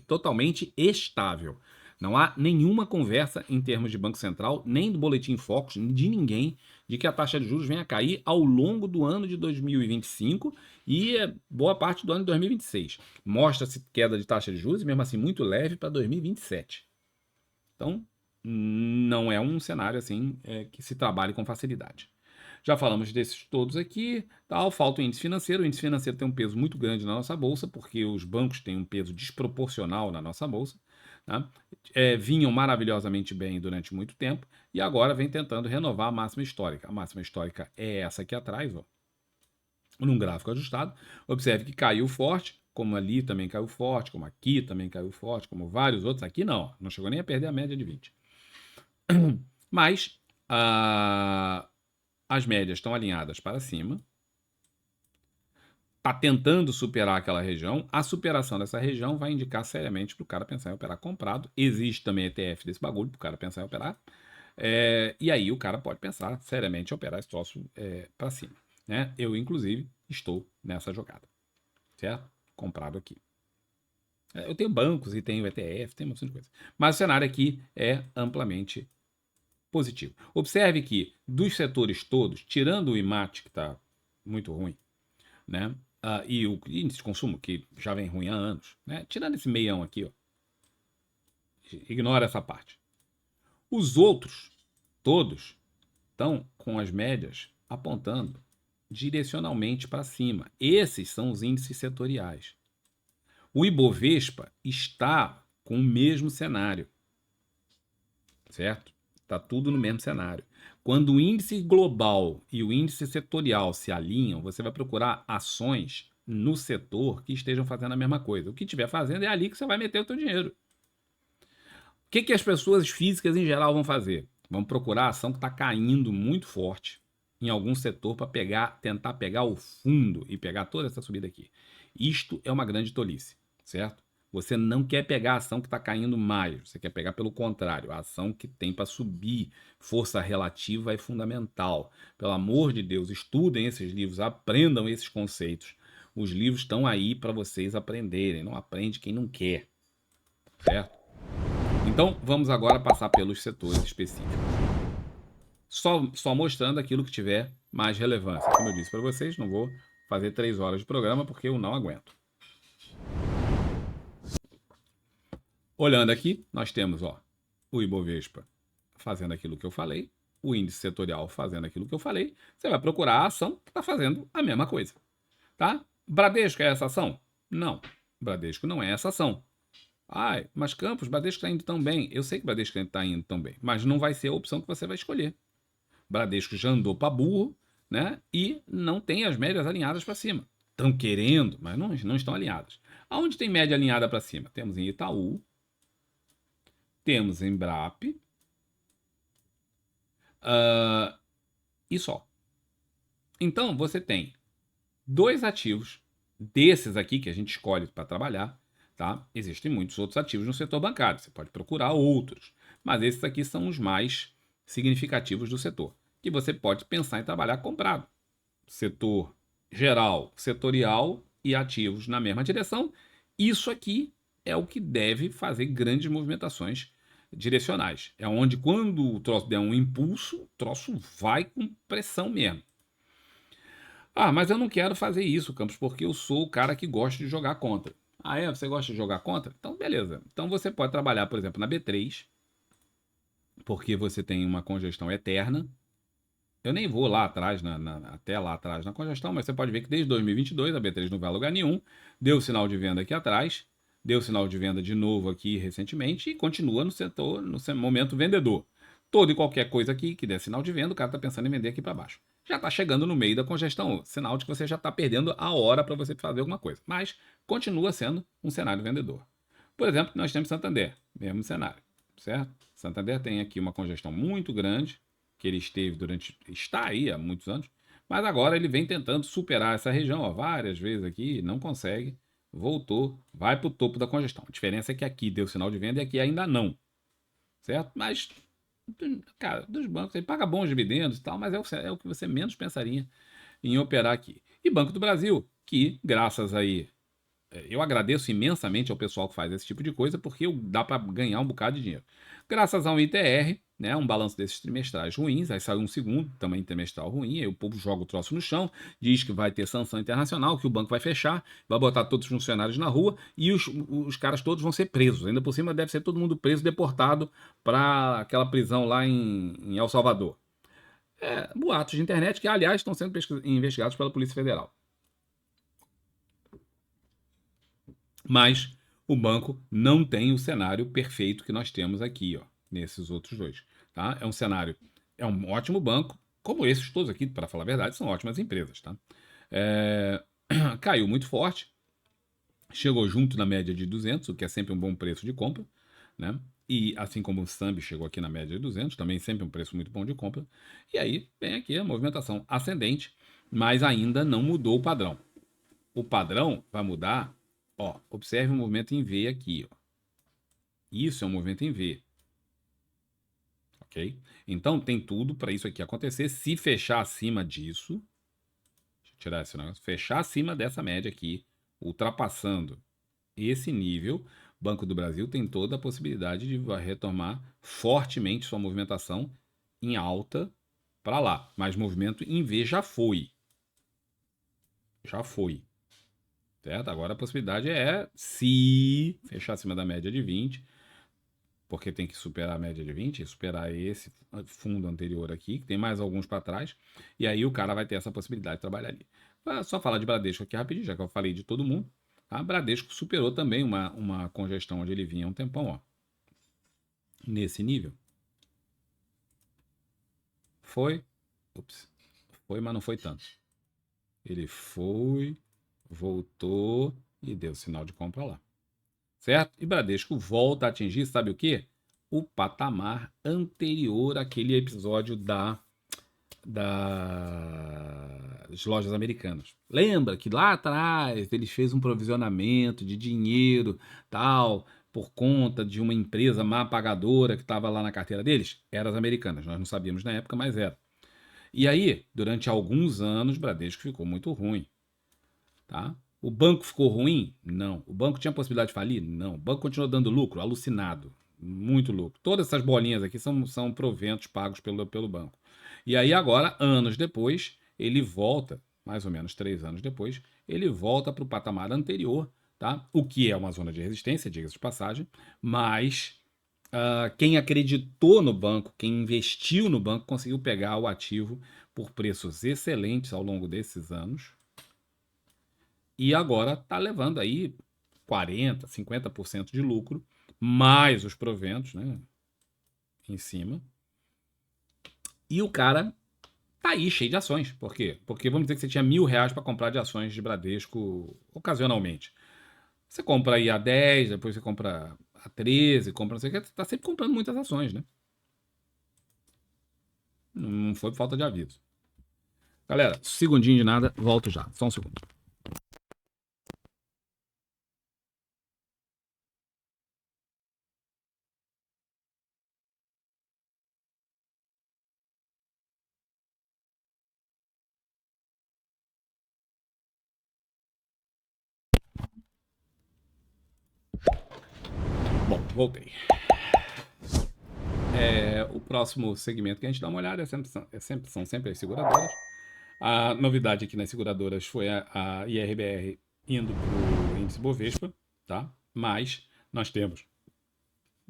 totalmente estável. Não há nenhuma conversa em termos de Banco Central, nem do Boletim Focus, de ninguém, de que a taxa de juros venha a cair ao longo do ano de 2025 e boa parte do ano de 2026. Mostra-se queda de taxa de juros, mesmo assim muito leve, para 2027. Então, não é um cenário assim que se trabalhe com facilidade. Já falamos desses todos aqui, tal. Falta o índice financeiro. O índice financeiro tem um peso muito grande na nossa bolsa, porque os bancos têm um peso desproporcional na nossa bolsa, tá? Vinham maravilhosamente bem durante muito tempo e agora vem tentando renovar a máxima histórica. A máxima histórica é essa aqui atrás, ó, num gráfico ajustado. Observe que caiu forte, como ali também caiu forte, como aqui também caiu forte, como vários outros. Aqui não chegou nem a perder a média de 20. Mas as médias estão alinhadas para cima. Está tentando superar aquela região. A superação dessa região vai indicar seriamente para o cara pensar em operar comprado. Existe também ETF desse bagulho para o cara pensar em operar. E aí o cara pode pensar seriamente em operar esse troço para cima, né? Eu, inclusive, estou nessa jogada, certo? Comprado aqui. Eu tenho bancos e tenho ETF, tem uma opção de coisa. Mas o cenário aqui é amplamente positivo. Observe que dos setores todos, tirando o IMAT, que está muito ruim, né? E o índice de consumo, que já vem ruim há anos, né? Tirando esse meião aqui, ó, ignora essa parte. Os outros, todos, estão com as médias apontando direcionalmente para cima. Esses são os índices setoriais. O Ibovespa está com o mesmo cenário, certo? Está tudo no mesmo cenário. Quando o índice global e o índice setorial se alinham, você vai procurar ações no setor que estejam fazendo a mesma coisa. O que estiver fazendo é ali que você vai meter o teu dinheiro. O que as pessoas físicas em geral vão fazer? Vão procurar a ação que está caindo muito forte em algum setor para tentar pegar o fundo e pegar toda essa subida aqui. Isto é uma grande tolice, certo? Você não quer pegar a ação que está caindo mais, você quer pegar pelo contrário, a ação que tem para subir. Força relativa é fundamental. Pelo amor de Deus, estudem esses livros, aprendam esses conceitos. Os livros estão aí para vocês aprenderem, não aprende quem não quer, certo? Então, vamos agora passar pelos setores específicos. Só mostrando aquilo que tiver mais relevância. Como eu disse para vocês, não vou fazer 3 horas de programa porque eu não aguento. Olhando aqui, nós temos o Ibovespa fazendo aquilo que eu falei, o índice setorial fazendo aquilo que eu falei. Você vai procurar a ação que está fazendo a mesma coisa. Tá? Bradesco é essa ação? Não. Bradesco não é essa ação. Mas Campos, Bradesco está indo tão bem. Eu sei que Bradesco está indo tão bem, mas não vai ser a opção que você vai escolher. Bradesco já andou para burro, né? E não tem as médias alinhadas para cima. Estão querendo, mas não estão alinhadas. Aonde tem média alinhada para cima? Temos em Itaú, temos em Brap, e só. Então, você tem 2 ativos desses aqui que a gente escolhe para trabalhar, tá? Existem muitos outros ativos no setor bancário, você pode procurar outros, mas esses aqui são os mais significativos do setor, que você pode pensar em trabalhar comprado. Setor geral, setorial e ativos na mesma direção. Isso aqui é o que deve fazer grandes movimentações direcionais. É onde, quando o troço der um impulso, o troço vai com pressão mesmo. Mas eu não quero fazer isso, Campos, porque eu sou o cara que gosta de jogar contra. Você gosta de jogar contra? Então, beleza. Então, você pode trabalhar, por exemplo, na B3, porque você tem uma congestão eterna. Eu nem vou lá atrás, até lá atrás na congestão, mas você pode ver que desde 2022 a B3 não vai a lugar nenhum, deu sinal de venda aqui atrás, deu sinal de venda de novo aqui recentemente e continua no setor, no momento vendedor. Toda e qualquer coisa aqui que der sinal de venda, o cara está pensando em vender aqui para baixo. Já está chegando no meio da congestão, sinal de que você já está perdendo a hora para você fazer alguma coisa, mas continua sendo um cenário vendedor. Por exemplo, nós temos Santander, mesmo cenário, certo? Santander tem aqui uma congestão muito grande, que ele está aí há muitos anos, mas agora ele vem tentando superar essa região várias vezes aqui, não consegue, voltou, vai para o topo da congestão. A diferença é que aqui deu sinal de venda e aqui ainda não, certo? Mas, cara, dos bancos, ele paga bons dividendos e tal, mas é o que você menos pensaria em operar aqui. E Banco do Brasil, que graças aí, eu agradeço imensamente ao pessoal que faz esse tipo de coisa, porque dá para ganhar um bocado de dinheiro. Graças a um ITR, né, um balanço desses trimestrais ruins, aí saiu um segundo, também trimestral ruim, aí o povo joga o troço no chão, diz que vai ter sanção internacional, que o banco vai fechar, vai botar todos os funcionários na rua e os caras todos vão ser presos. Ainda por cima deve ser todo mundo preso, deportado para aquela prisão lá em El Salvador. boatos de internet que, aliás, estão sendo investigados pela Polícia Federal. Mas o banco não tem o cenário perfeito que nós temos aqui, ó, nesses outros dois. Tá? É um ótimo banco, como esses todos aqui, para falar a verdade, são ótimas empresas. Tá? Caiu muito forte, chegou junto na média de 200, o que é sempre um bom preço de compra, né? E assim como o Sambi chegou aqui na média de 200, também sempre um preço muito bom de compra. E aí vem aqui a movimentação ascendente, mas ainda não mudou o padrão. O padrão vai mudar, ó, observe o movimento em V aqui, ó. Isso é um movimento em V. Ok? Então tem tudo para isso aqui acontecer. Se fechar acima disso, deixa eu tirar esse negócio, fechar acima dessa média aqui, ultrapassando esse nível, Banco do Brasil tem toda a possibilidade de retomar fortemente sua movimentação em alta para lá. Mas movimento em V já foi. Já foi. Certo? Agora a possibilidade é se fechar acima da média de 20, porque tem que superar a média de 20, superar esse fundo anterior aqui, que tem mais alguns para trás, e aí o cara vai ter essa possibilidade de trabalhar ali. Só falar de Bradesco aqui rapidinho, já que eu falei de todo mundo. A Bradesco superou também uma congestão onde ele vinha há um tempão, ó. Nesse nível. Foi. Ups. Foi, mas não foi tanto. Ele foi, voltou e deu sinal de compra lá. Certo? E Bradesco volta a atingir, sabe o quê? O patamar anterior àquele episódio das lojas americanas. Lembra que lá atrás eles fez um provisionamento de dinheiro, tal, por conta de uma empresa má pagadora que estava lá na carteira deles? Eram as americanas, nós não sabíamos na época, mas era. E aí, durante alguns anos, Bradesco ficou muito ruim. Tá? O banco ficou ruim? Não. O banco tinha possibilidade de falir? Não. O banco continuou dando lucro? Alucinado. Muito lucro. Todas essas bolinhas aqui são proventos pagos pelo banco. E aí agora, anos depois, ele volta, mais ou menos 3 anos depois, ele volta para o patamar anterior, tá? O que é uma zona de resistência, diga-se de passagem, mas quem acreditou no banco, quem investiu no banco, conseguiu pegar o ativo por preços excelentes ao longo desses anos, e agora está levando aí 40%, 50% de lucro, mais os proventos, né, em cima. E o cara tá aí cheio de ações. Por quê? Porque vamos dizer que você tinha R$ 1.000 para comprar de ações de Bradesco ocasionalmente. Você compra aí a 10, depois você compra a 13, compra não sei o que, tá sempre comprando muitas ações, né? Não foi por falta de aviso. Galera, segundinho de nada, volto já. Só um segundo. Bom, voltei. O próximo segmento que a gente dá uma olhada são sempre as seguradoras. A novidade aqui nas seguradoras foi a IRBR indo para o índice Bovespa, tá? Mas nós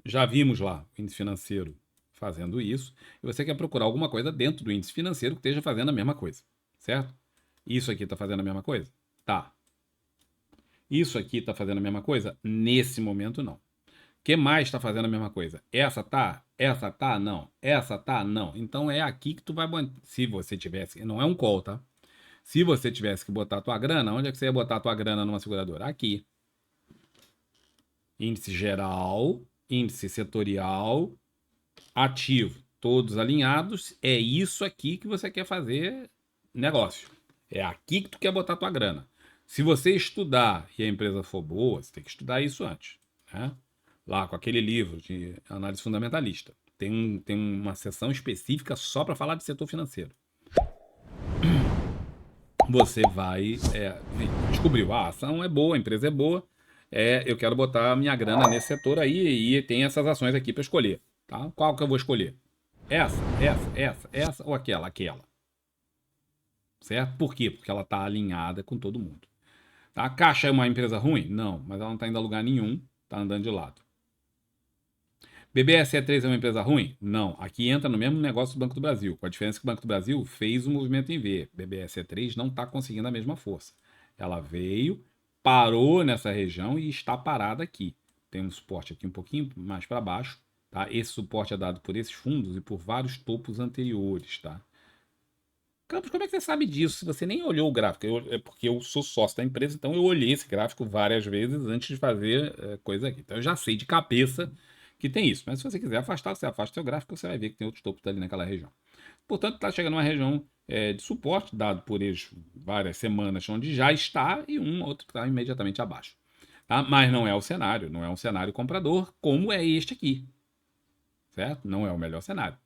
já vimos lá o índice financeiro fazendo isso, e você quer procurar alguma coisa dentro do índice financeiro que esteja fazendo a mesma coisa, certo? Isso aqui está fazendo a mesma coisa? Tá. Isso aqui está fazendo a mesma coisa? Nesse momento, não. Que mais está fazendo a mesma coisa? Essa tá? Essa tá? Não. Essa tá? Não. Então é aqui que tu vai... Se você tivesse... Não é um call, tá? Se você tivesse que botar a tua grana, onde é que você ia botar a tua grana numa seguradora? Aqui. Índice geral, índice setorial, ativo. Todos alinhados. É isso aqui que você quer fazer negócio. É aqui que tu quer botar a tua grana. Se você estudar e a empresa for boa, você tem que estudar isso antes, né? Lá com aquele livro de análise fundamentalista. Tem uma seção específica só para falar de setor financeiro. Você vai descobrir, a ação é boa, a empresa é boa, eu quero botar a minha grana nesse setor aí e tem essas ações aqui para escolher. Tá? Qual que eu vou escolher? Essa ou aquela? Aquela. Certo? Por quê? Porque ela está alinhada com todo mundo. Tá? A Caixa é uma empresa ruim? Não, mas ela não está indo a lugar nenhum, está andando de lado. BBSE3 é uma empresa ruim? Não. Aqui entra no mesmo negócio do Banco do Brasil. Com a diferença que o Banco do Brasil fez o movimento em V. BBSE3 não está conseguindo a mesma força. Ela veio, parou nessa região e está parada aqui. Tem um suporte aqui um pouquinho mais para baixo. Tá? Esse suporte é dado por esses fundos e por vários topos anteriores. Tá? Campos, como é que você sabe disso se você nem olhou o gráfico? É porque eu sou sócio da empresa, então eu olhei esse gráfico várias vezes antes de fazer coisa aqui. Então eu já sei de cabeça que tem isso. Mas se você quiser afastar, você afasta o seu gráfico, você vai ver que tem outros topos ali naquela região. Portanto, está chegando uma região de suporte, dado por eles várias semanas, onde já está, e um outro que está imediatamente abaixo. Tá? Mas não é o cenário, não é um cenário comprador, como é este aqui. Certo? Não é o melhor cenário.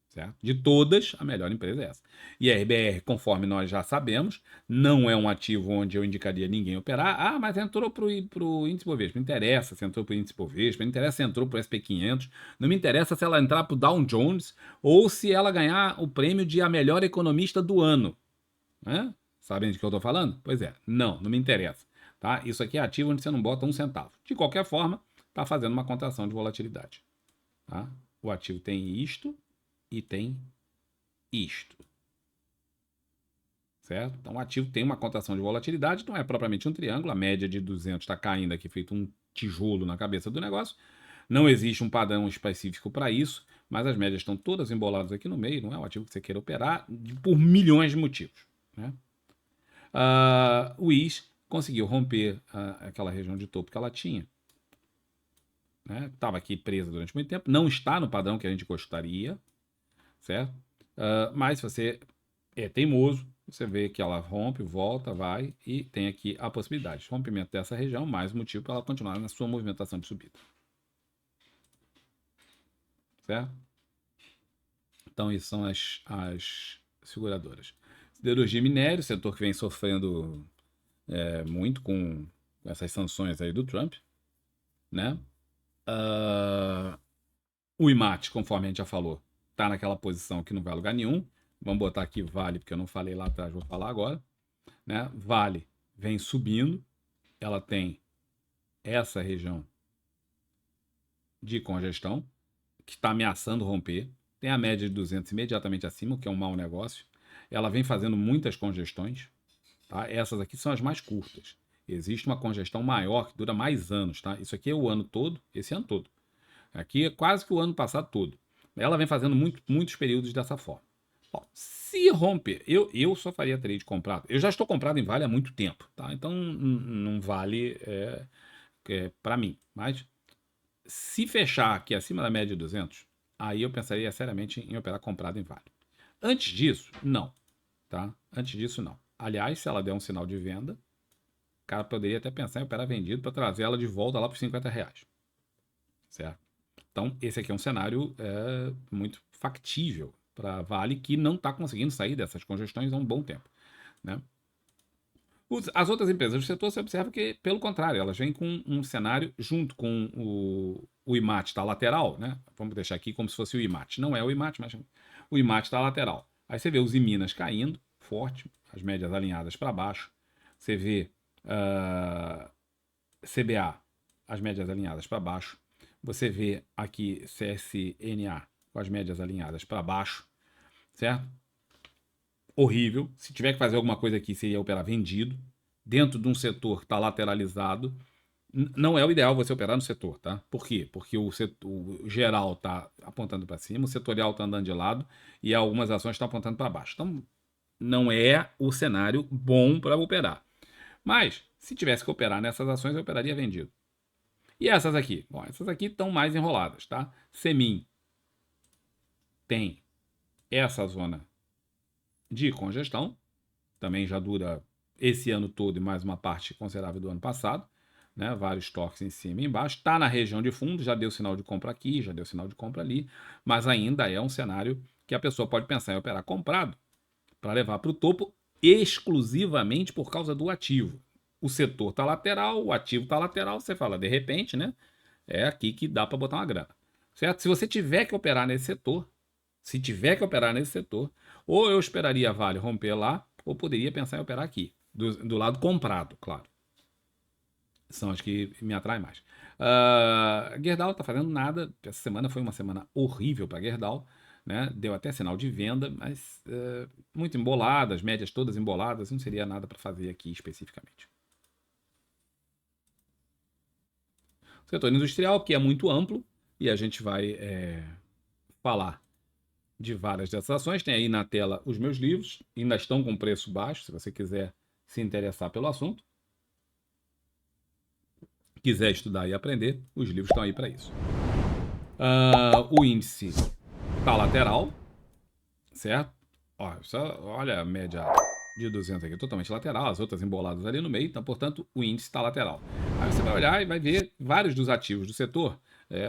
Certo? De todas, a melhor empresa é essa. E a RBR, conforme nós já sabemos, não é um ativo onde eu indicaria ninguém operar. Ah, mas entrou para o índice Bovespa. Não interessa se entrou para o índice Bovespa, não interessa se entrou para o SP500, não me interessa se ela entrar para o Dow Jones ou se ela ganhar o prêmio de a melhor economista do ano. Né? Sabem de que eu estou falando? Pois é, não me interessa. Tá? Isso aqui é ativo onde você não bota um centavo. De qualquer forma, está fazendo uma contração de volatilidade. Tá? O ativo tem isto e tem isto. Certo? Então o ativo tem uma contração de volatilidade, não é propriamente um triângulo, a média de 200 está caindo aqui, feito um tijolo na cabeça do negócio. Não existe um padrão específico para isso, mas as médias estão todas emboladas aqui no meio, não é um ativo que você queira operar por milhões de motivos. Né? O IS conseguiu romper aquela região de topo que ela tinha. Estava aqui presa durante muito tempo, não está no padrão que a gente gostaria, certo? Mas se você é teimoso, você vê que ela rompe, volta, vai e tem aqui a possibilidade de rompimento dessa região, mais um motivo para ela continuar na sua movimentação de subida. Certo? Então, isso são as seguradoras. Siderurgia e minério, setor que vem sofrendo muito com essas sanções aí do Trump, né? O IMAT, conforme a gente já falou, está naquela posição que não vai a lugar nenhum. Vamos botar aqui Vale, porque eu não falei lá atrás, vou falar agora. Né? Vale vem subindo, ela tem essa região de congestão, que está ameaçando romper, tem a média de 200 imediatamente acima, o que é um mau negócio. Ela vem fazendo muitas congestões, tá? Essas aqui são as mais curtas. Existe uma congestão maior que dura mais anos, tá? Isso aqui é o ano todo, esse ano todo. Aqui é quase que o ano passado todo. Ela vem fazendo muitos períodos dessa forma. Bom, se romper, eu só faria trade comprado. Eu já estou comprado em Vale há muito tempo, tá? Então não vale para mim. Mas se fechar aqui acima da média de 200, aí eu pensaria seriamente em operar comprado em Vale. Antes disso, não. Tá? Antes disso, não. Aliás, se ela der um sinal de venda, o cara poderia até pensar em operar vendido para trazer ela de volta lá para os R$ 50. Certo? Então, esse aqui é um cenário muito factível para Vale, que não está conseguindo sair dessas congestões há um bom tempo. Né? As outras empresas do setor, você observa que, pelo contrário, elas vêm com um cenário junto com o IMAT está lateral, né? Vamos deixar aqui como se fosse o IMAT. Não é o IMAT, mas o IMAT está lateral. Aí você vê os Minas caindo, forte, as médias alinhadas para baixo. Você vê CBA, as médias alinhadas para baixo. Você vê aqui CSNA com as médias alinhadas para baixo, certo? Horrível. Se tiver que fazer alguma coisa aqui, seria operar vendido. Dentro de um setor que está lateralizado, não é o ideal você operar no setor, tá? Por quê? Porque o geral está apontando para cima, o setorial está andando de lado e algumas ações estão apontando para baixo. Então, não é o cenário bom para operar. Mas, se tivesse que operar nessas ações, eu operaria vendido. E essas aqui? Bom, essas aqui estão mais enroladas, tá? Semin tem essa zona de congestão, também já dura esse ano todo e mais uma parte considerável do ano passado, né? Vários toques em cima e embaixo, está na região de fundo, já deu sinal de compra aqui, já deu sinal de compra ali, mas ainda é um cenário que a pessoa pode pensar em operar comprado para levar para o topo exclusivamente por causa do ativo. O setor está lateral, o ativo está lateral, você fala, de repente, né? É aqui que dá para botar uma grana. Certo? Se você tiver que operar nesse setor, ou eu esperaria a Vale romper lá, ou poderia pensar em operar aqui, do lado comprado, claro. São as que me atraem mais. Gerdau está fazendo nada. Essa semana foi uma semana horrível para Gerdau, né? Deu até sinal de venda, mas muito embolada, as médias todas emboladas, não seria nada para fazer aqui especificamente. O setor industrial, que é muito amplo, e a gente vai falar de várias dessas ações. Tem aí na tela os meus livros, ainda estão com preço baixo, se você quiser se interessar pelo assunto. Quiser estudar e aprender, os livros estão aí para isso. O índice está lateral, certo? Olha a média de 200 aqui, totalmente lateral, as outras emboladas ali no meio, então, portanto, o índice está lateral. Aí você vai olhar e vai ver vários dos ativos do setor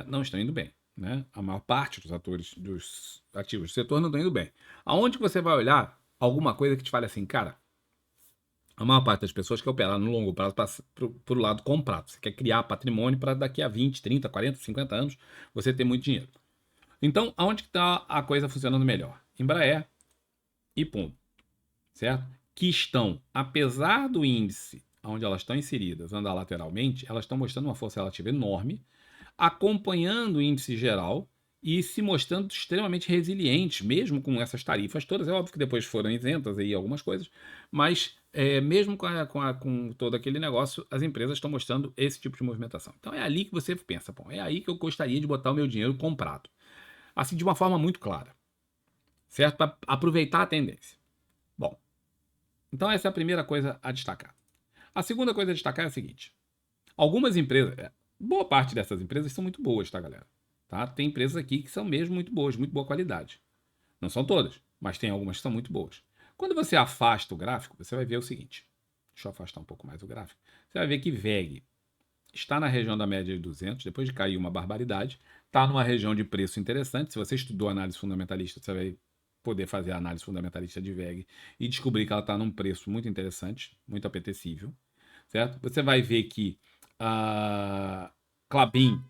não estão indo bem. Né? A maior parte dos ativos do setor não estão indo bem. Aonde que você vai olhar alguma coisa que te fale assim, cara, a maior parte das pessoas quer operar no longo prazo para o lado comprado. Você quer criar patrimônio para daqui a 20, 30, 40, 50 anos você ter muito dinheiro. Então, aonde que está a coisa funcionando melhor? Embraer e Pum, certo? Que estão, apesar do índice onde elas estão inseridas andar lateralmente, elas estão mostrando uma força relativa enorme, acompanhando o índice geral e se mostrando extremamente resilientes, mesmo com essas tarifas todas. É óbvio que depois foram isentas aí algumas coisas, mas mesmo com todo aquele negócio, as empresas estão mostrando esse tipo de movimentação. Então é ali que você pensa, bom, é aí que eu gostaria de botar o meu dinheiro comprado. Assim, de uma forma muito clara, certo? Para aproveitar a tendência. Bom, então essa é a primeira coisa a destacar. A segunda coisa a destacar é a seguinte: algumas empresas, boa parte dessas empresas são muito boas, tá, galera? Tá? Tem empresas aqui que são mesmo muito boas, muito boa qualidade. Não são todas, mas tem algumas que são muito boas. Quando você afasta o gráfico, você vai ver o seguinte. Deixa eu afastar um pouco mais o gráfico. Você vai ver que VEG está na região da média de 200, depois de cair uma barbaridade, está numa região de preço interessante. Se você estudou análise fundamentalista, você vai poder fazer a análise fundamentalista de VEG e descobrir que ela está num preço muito interessante, muito apetecível, certo? Você vai ver que a Klabin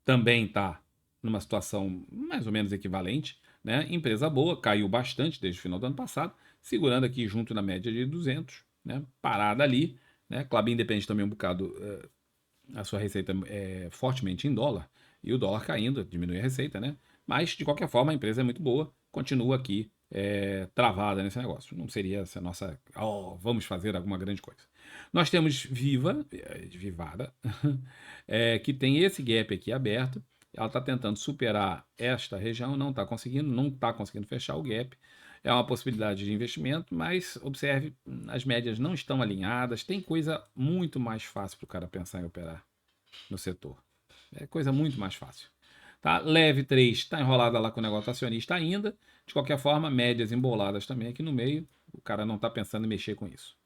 também está numa situação mais ou menos equivalente, né? Empresa boa, caiu bastante desde o final do ano passado, segurando aqui junto na média de 200, né? Parada ali, né? Klabin depende também um bocado, a sua receita fortemente em dólar, e o dólar caindo diminui a receita, né? Mas, de qualquer forma, a empresa é muito boa, continua aqui travada nesse negócio. Não seria essa nossa, vamos fazer alguma grande coisa. Nós temos Vivara, que tem esse gap aqui aberto. Ela está tentando superar esta região, não está conseguindo fechar o gap. É uma possibilidade de investimento, mas observe, as médias não estão alinhadas. Tem coisa muito mais fácil para o cara pensar em operar no setor. É coisa muito mais fácil. Tá? Leve 3 está enrolada lá com o negócio acionista ainda. De qualquer forma, médias emboladas também aqui no meio. O cara não está pensando em mexer com isso.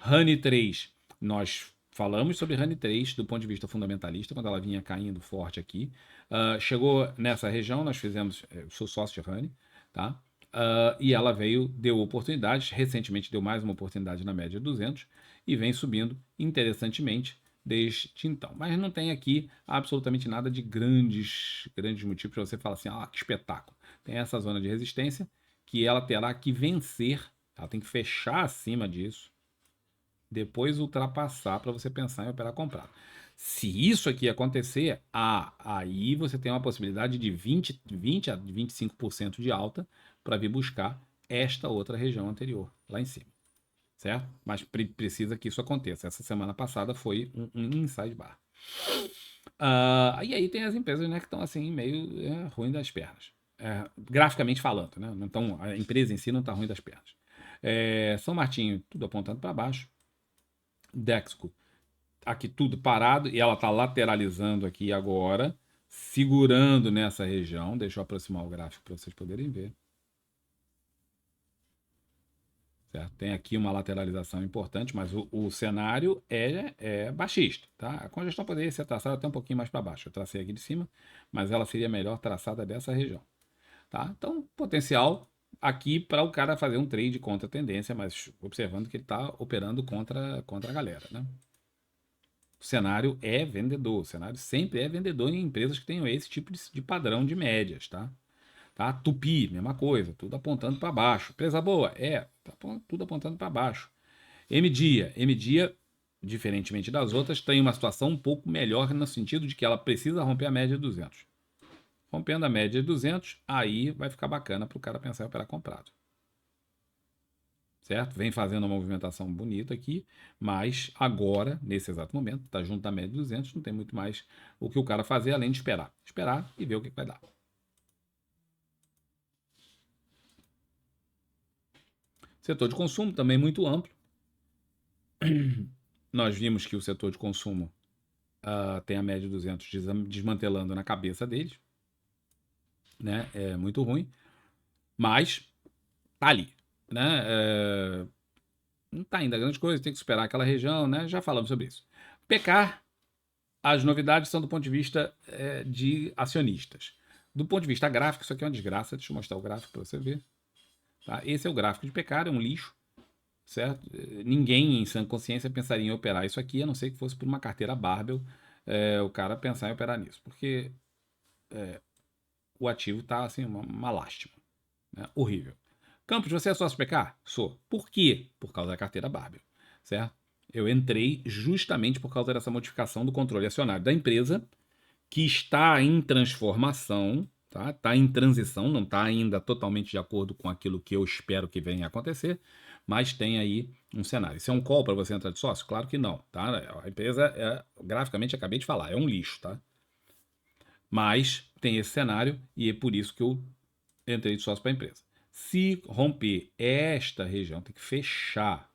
Honey 3, nós falamos sobre Honey 3 do ponto de vista fundamentalista, quando ela vinha caindo forte aqui. Chegou nessa região, nós fizemos, eu sou sócio de Honey, tá? E ela deu oportunidades, recentemente deu mais uma oportunidade na média de 200 e vem subindo interessantemente desde então. Mas não tem aqui absolutamente nada de grandes motivos para você falar assim, que espetáculo. Tem essa zona de resistência que ela terá que vencer, ela tem que fechar acima disso, depois ultrapassar para você pensar em operar comprado. Se isso aqui acontecer, aí você tem uma possibilidade de 20 a 25% de alta para vir buscar esta outra região anterior, lá em cima. Certo? Mas precisa que isso aconteça. Essa semana passada foi um inside bar. E aí tem as empresas, né, que estão assim, meio ruim das pernas. Graficamente falando, né? Então, a empresa em si não está ruim das pernas. São Martinho, tudo apontando para baixo. Dexco, aqui tudo parado, e ela está lateralizando aqui agora, segurando nessa região. Deixa eu aproximar o gráfico para vocês poderem ver. Certo? Tem aqui uma lateralização importante, mas o cenário é baixista. Tá? A congestão poderia ser traçada até um pouquinho mais para baixo. Eu tracei aqui de cima, mas ela seria melhor traçada dessa região. Tá? Então, potencial aqui para o cara fazer um trade contra a tendência, mas observando que ele está operando contra a galera. Né? O cenário é vendedor. O cenário sempre é vendedor em empresas que tenham esse tipo de padrão de médias. Tá? Tupi, mesma coisa, tudo apontando para baixo. Empresa boa? Tá tudo apontando para baixo. MDia diferentemente das outras, tem uma situação um pouco melhor no sentido de que ela precisa romper a média de 200. Rompendo a média de 200, aí vai ficar bacana para o cara pensar em operar comprado. Certo? Vem fazendo uma movimentação bonita aqui, mas agora, nesse exato momento, está junto da média de 200, não tem muito mais o que o cara fazer além de esperar. Esperar e ver o que vai dar. Setor de consumo também muito amplo. Nós vimos que o setor de consumo tem a média de 200 desmantelando na cabeça deles, né? É muito ruim, mas tá ali, né? Não tá ainda grande coisa, tem que superar aquela região, né? Já falamos sobre isso. PK, as novidades são do ponto de vista de acionistas. Do ponto de vista gráfico, isso aqui é uma desgraça. Deixa eu mostrar o gráfico para você ver. Tá? Esse é o gráfico de PK, é um lixo, certo? Ninguém em sã consciência pensaria em operar isso aqui, a não ser que fosse por uma carteira barbell, o cara pensar em operar nisso, porque o ativo está assim, uma lástima, né? Horrível. Campos, você é sócio PK? Sou. Por quê? Por causa da carteira barbell, certo? Eu entrei justamente por causa dessa modificação do controle acionário da empresa, que está em transformação, tá? Está em transição, não está ainda totalmente de acordo com aquilo que eu espero que venha a acontecer, mas tem aí um cenário. Isso é um call para você entrar de sócio? Claro que não, tá? A empresa, graficamente, acabei de falar, é um lixo, tá? Mas tem esse cenário e é por isso que eu entrei de sócio para a empresa. Se romper esta região, tem que fechar,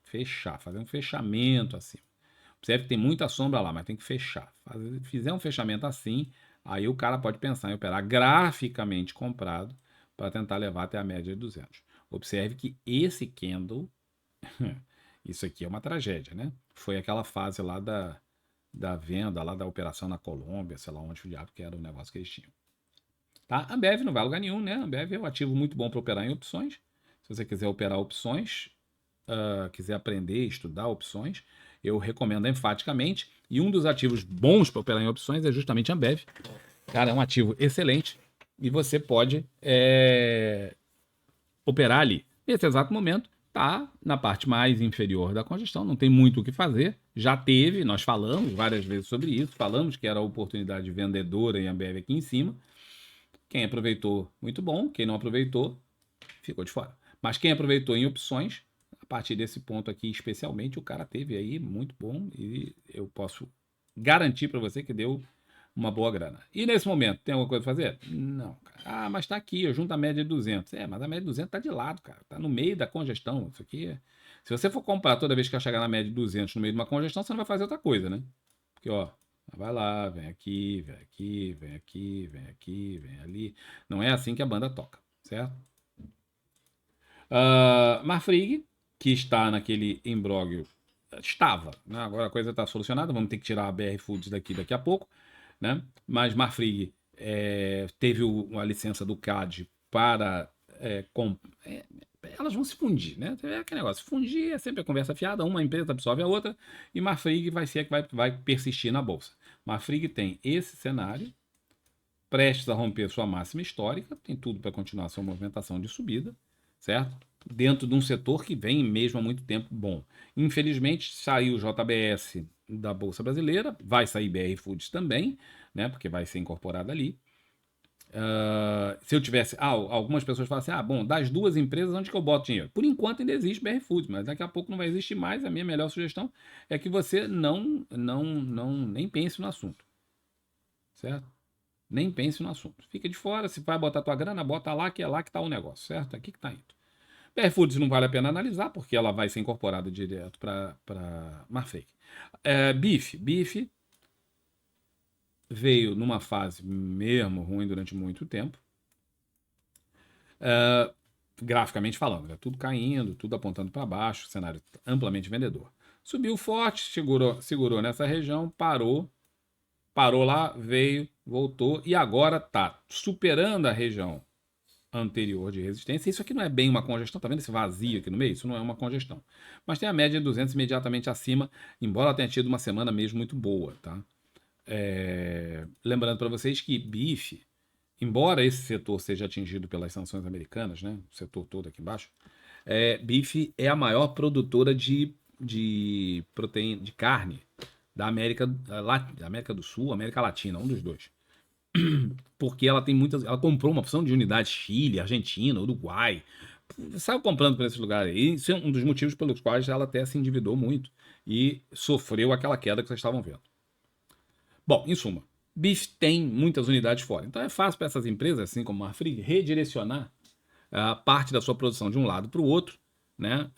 fazer um fechamento assim. Observe que tem muita sombra lá, mas tem que fechar. Fizer um fechamento assim, aí o cara pode pensar em operar graficamente comprado para tentar levar até a média de 200. Observe que esse candle, isso aqui é uma tragédia, né? Foi aquela fase lá da venda, lá da operação na Colômbia, sei lá onde o diabo que era o negócio que eles tinham. Tá? Ambev não vai a lugar nenhum, né? Ambev é um ativo muito bom para operar em opções. Se você quiser operar opções, quiser aprender, estudar opções, eu recomendo enfaticamente. E um dos ativos bons para operar em opções é justamente a Ambev. Cara, é um ativo excelente e você pode operar ali. Nesse exato momento, tá na parte mais inferior da congestão, não tem muito o que fazer. Já teve, nós falamos várias vezes sobre isso, falamos que era a oportunidade vendedora em Ambev aqui em cima. Quem aproveitou, muito bom. Quem não aproveitou, ficou de fora. Mas quem aproveitou em opções, a partir desse ponto aqui, especialmente, o cara teve aí muito bom e eu posso garantir para você que deu uma boa grana. E nesse momento, tem alguma coisa a fazer? Não, cara. Ah, mas tá aqui, junto à média de 200. Mas a média de 200 tá de lado, cara. Tá no meio da congestão. Isso aqui Se você for comprar toda vez que chegar na média de 200 no meio de uma congestão, você não vai fazer outra coisa, né? Porque, ó, vai lá, vem aqui, vem aqui, vem aqui, vem aqui, vem ali. Não é assim que a banda toca, certo? Marfrig, que está naquele imbróglio, estava, né? Agora a coisa está solucionada, vamos ter que tirar a BR Foods daqui a pouco, né? Mas Marfrig teve a licença do CAD para elas vão se fundir, né? É aquele negócio, fundir é sempre a conversa fiada, uma empresa absorve a outra e Marfrig vai ser a que vai persistir na bolsa. Marfrig tem esse cenário, prestes a romper sua máxima histórica, tem tudo para continuar sua movimentação de subida, certo? Dentro de um setor que vem mesmo há muito tempo bom. Infelizmente, saiu o JBS da Bolsa Brasileira, vai sair BR Foods também, né? Porque vai ser incorporada ali. Se eu tivesse. Algumas pessoas falam assim: bom, das duas empresas, onde que eu boto dinheiro? Por enquanto ainda existe BR Foods, mas daqui a pouco não vai existir mais. A minha melhor sugestão é que você nem pense no assunto, certo? Nem pense no assunto. Fica de fora, se vai botar tua grana, bota lá, que é lá que está o negócio, certo? Aqui que está indo. BR Foods não vale a pena analisar, porque ela vai ser incorporada direto para Marfrig. Bife veio numa fase mesmo ruim durante muito tempo. Graficamente falando, né? Tudo caindo, tudo apontando para baixo, cenário amplamente vendedor. Subiu forte, segurou nessa região, parou lá, veio, voltou e agora está superando a região anterior de resistência. Isso aqui não é bem uma congestão, tá vendo esse vazio aqui no meio? Isso não é uma congestão. Mas tem a média de 200 imediatamente acima, embora ela tenha tido uma semana mesmo muito boa, tá? Lembrando para vocês que bife, embora esse setor seja atingido pelas sanções americanas, né? O setor todo aqui embaixo, bife é a maior produtora de de proteína, de carne da América, da América do Sul, América Latina, um dos dois. Porque ela tem muitas. Ela comprou uma opção de unidades Chile, Argentina, Uruguai. Saiu comprando por esses lugares aí. Isso é um dos motivos pelos quais ela até se endividou muito e sofreu aquela queda que vocês estavam vendo. Bom, em suma, bife tem muitas unidades fora. Então é fácil para essas empresas, assim como a Marfrig, redirecionar parte da sua produção de um lado para o outro, né?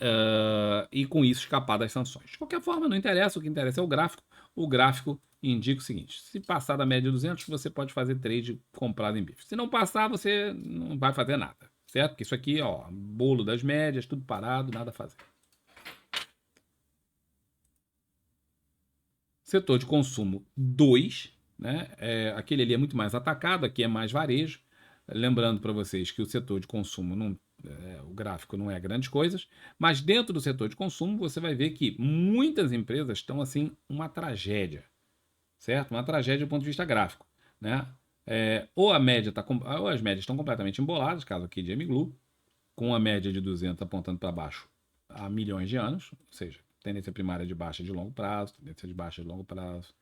E com isso escapar das sanções. De qualquer forma, não interessa, o que interessa é o gráfico. O gráfico indica o seguinte: se passar da média de 200, você pode fazer trade comprado em bife. Se não passar, você não vai fazer nada, certo? Porque isso aqui, ó, bolo das médias, tudo parado, nada a fazer. Setor de consumo 2, né? Aquele ali é muito mais atacado, aqui é mais varejo. Lembrando para vocês que o setor de consumo, o gráfico não é grandes coisas, mas dentro do setor de consumo você vai ver que muitas empresas estão assim, uma tragédia, certo? Uma tragédia do ponto de vista gráfico, né? Ou as médias estão completamente emboladas, caso aqui de MGLU, com a média de 200 apontando para baixo há milhões de anos, ou seja, tendência primária de baixa de longo prazo, tendência de baixa de longo prazo,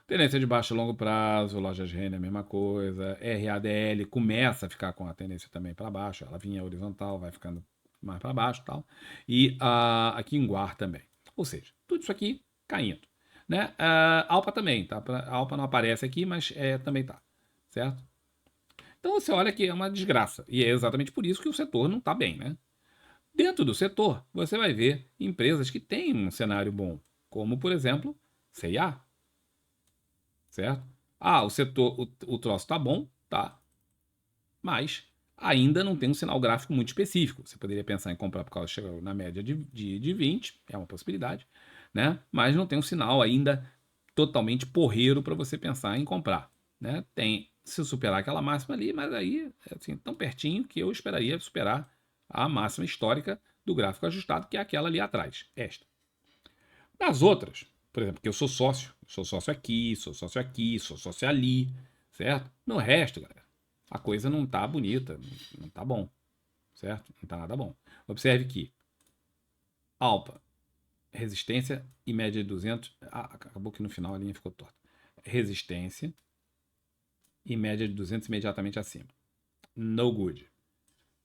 tendência de baixa de longo prazo, lojas Renner, a mesma coisa, RADL começa a ficar com a tendência também para baixo, ela vinha horizontal, vai ficando mais para baixo e tal, e aqui em Guar também. Ou seja, tudo isso aqui caindo. Né? Alpa também, tá? A Alpa não aparece aqui, mas também tá, certo? Então você olha que é uma desgraça, e é exatamente por isso que o setor não está bem, né? Dentro do setor, você vai ver empresas que têm um cenário bom, como, por exemplo, C&A, certo? O setor, o troço tá bom, tá, mas ainda não tem um sinal gráfico muito específico. Você poderia pensar em comprar por causa chegou na média de 20, é uma possibilidade, né? Mas não tem um sinal ainda totalmente porreiro para você pensar em comprar, né? Tem se superar aquela máxima ali, mas aí assim, tão pertinho que eu esperaria superar a máxima histórica do gráfico ajustado, que é aquela ali atrás, esta. Das outras, por exemplo, que eu sou sócio aqui, sou sócio aqui, sou sócio ali, certo? No resto, galera, a coisa não tá bonita, não tá bom, certo? Não tá nada bom. Observe que Alpa, resistência e média de 200, acabou que no final a linha ficou torta. Resistência e média de 200 imediatamente acima. No good.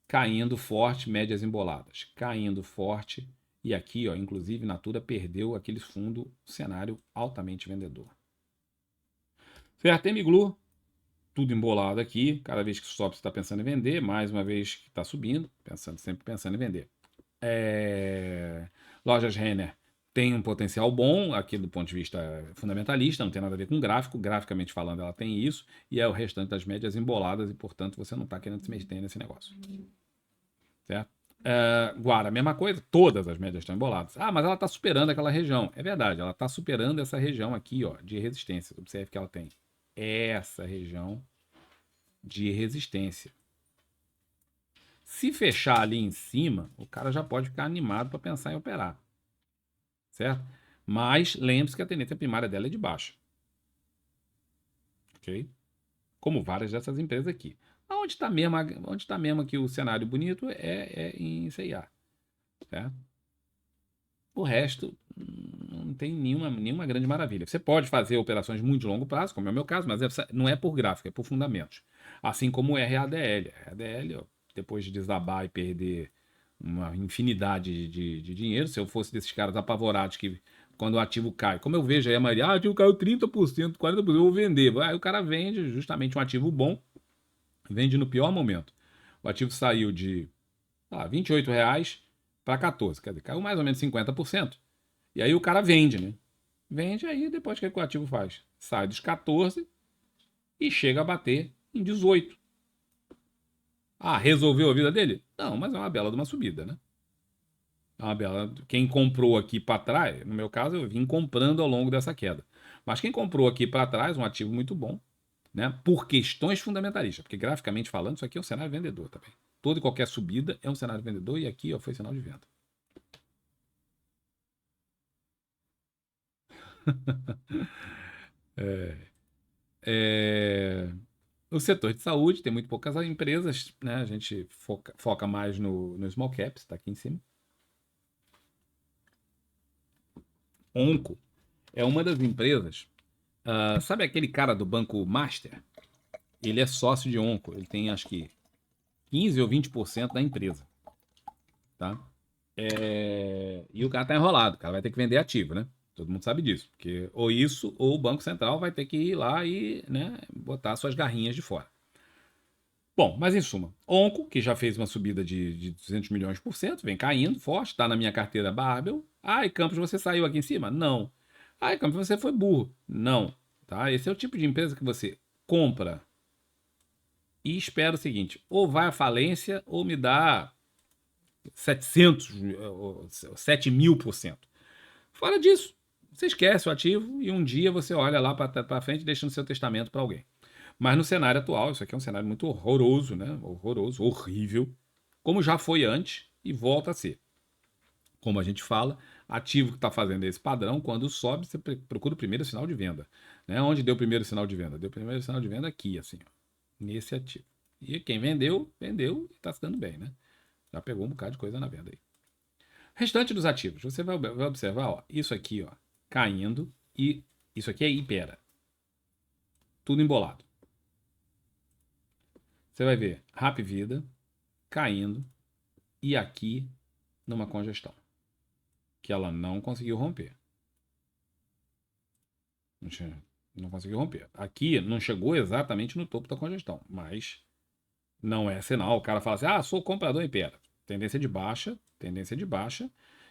Caindo forte, médias emboladas. Caindo forte. E aqui, ó, inclusive, Natura perdeu aquele fundo cenário altamente vendedor. Certo? Miglu, tudo embolado aqui. Cada vez que sobe, você está pensando em vender. Mais uma vez que está subindo, sempre pensando em vender. Lojas Renner tem um potencial bom aqui do ponto de vista fundamentalista, não tem nada a ver com gráfico, graficamente falando ela tem isso, e é o restante das médias emboladas e, portanto, você não está querendo se meter nesse negócio. Certo? Guara, a mesma coisa, todas as médias estão emboladas. Mas ela está superando aquela região. É verdade, ela está superando essa região aqui, ó, de resistência. Observe que ela tem essa região de resistência. Se fechar ali em cima, o cara já pode ficar animado para pensar em operar. Certo? Mas lembre-se que a tendência primária dela é de baixa. Ok? Como várias dessas empresas aqui. Onde está mesmo aqui o cenário bonito é em C&A. Certo? O resto não tem nenhuma grande maravilha. Você pode fazer operações muito de longo prazo, como é o meu caso, mas não é por gráfico, é por fundamentos. Assim como o RADL. RADL, ó, depois de desabar e perder uma infinidade de dinheiro, se eu fosse desses caras apavorados que quando o ativo cai, como eu vejo aí a maioria, o ativo caiu 30%, 40%, eu vou vender. Aí o cara vende justamente um ativo bom, vende no pior momento. O ativo saiu de R$ 28 para 14, quer dizer, caiu mais ou menos 50%. E aí o cara vende, né? Vende aí, depois que o ativo faz? Sai dos 14 e chega a bater em 18. Resolveu a vida dele? Não, mas é uma bela de uma subida, né? É uma bela. Quem comprou aqui para trás, no meu caso, eu vim comprando ao longo dessa queda. Mas quem comprou aqui para trás, um ativo muito bom, né? Por questões fundamentalistas, porque graficamente falando, isso aqui é um cenário vendedor também. Toda e qualquer subida é um cenário vendedor e aqui ó, foi sinal de venda. É, O setor de saúde tem muito poucas empresas, né? A gente foca mais no small caps, está aqui em cima. Onco é uma das empresas. Sabe aquele cara do Banco Master? Ele é sócio de Onco. Ele tem acho que 15 ou 20% da empresa. Tá? E o cara tá enrolado. O cara vai ter que vender ativo, né? Todo mundo sabe disso. Porque ou isso, ou o Banco Central vai ter que ir lá e, né, botar suas garrinhas de fora. Bom, mas em suma, Onco, que já fez uma subida de 200 milhões por cento, vem caindo forte, está na minha carteira Barbel. Ai, Campos, você saiu aqui em cima? Não. Ai, Campos, você foi burro? Não. Tá? Esse é o tipo de empresa que você compra e espera o seguinte, ou vai à falência ou me dá 700, 7.000%. Fora disso, você esquece o ativo e um dia você olha lá para frente deixando seu testamento para alguém. Mas no cenário atual, isso aqui é um cenário muito horroroso, né? Horroroso, horrível, como já foi antes e volta a ser. Como a gente fala, ativo que está fazendo esse padrão, quando sobe, você procura o primeiro sinal de venda. Né? Onde deu o primeiro sinal de venda? Deu o primeiro sinal de venda aqui, assim, ó, nesse ativo. E quem vendeu, vendeu e está se dando bem, né? Já pegou um bocado de coisa na venda aí. Restante dos ativos, você vai observar, ó, isso aqui, ó, caindo e isso aqui é Ipera. Tudo embolado. Você vai ver Rap Vida caindo e aqui numa congestão que ela não conseguiu romper. Não conseguiu romper. Aqui não chegou exatamente no topo da congestão, mas não é sinal. O cara fala assim: ah, sou comprador em Ipera. Tendência de baixa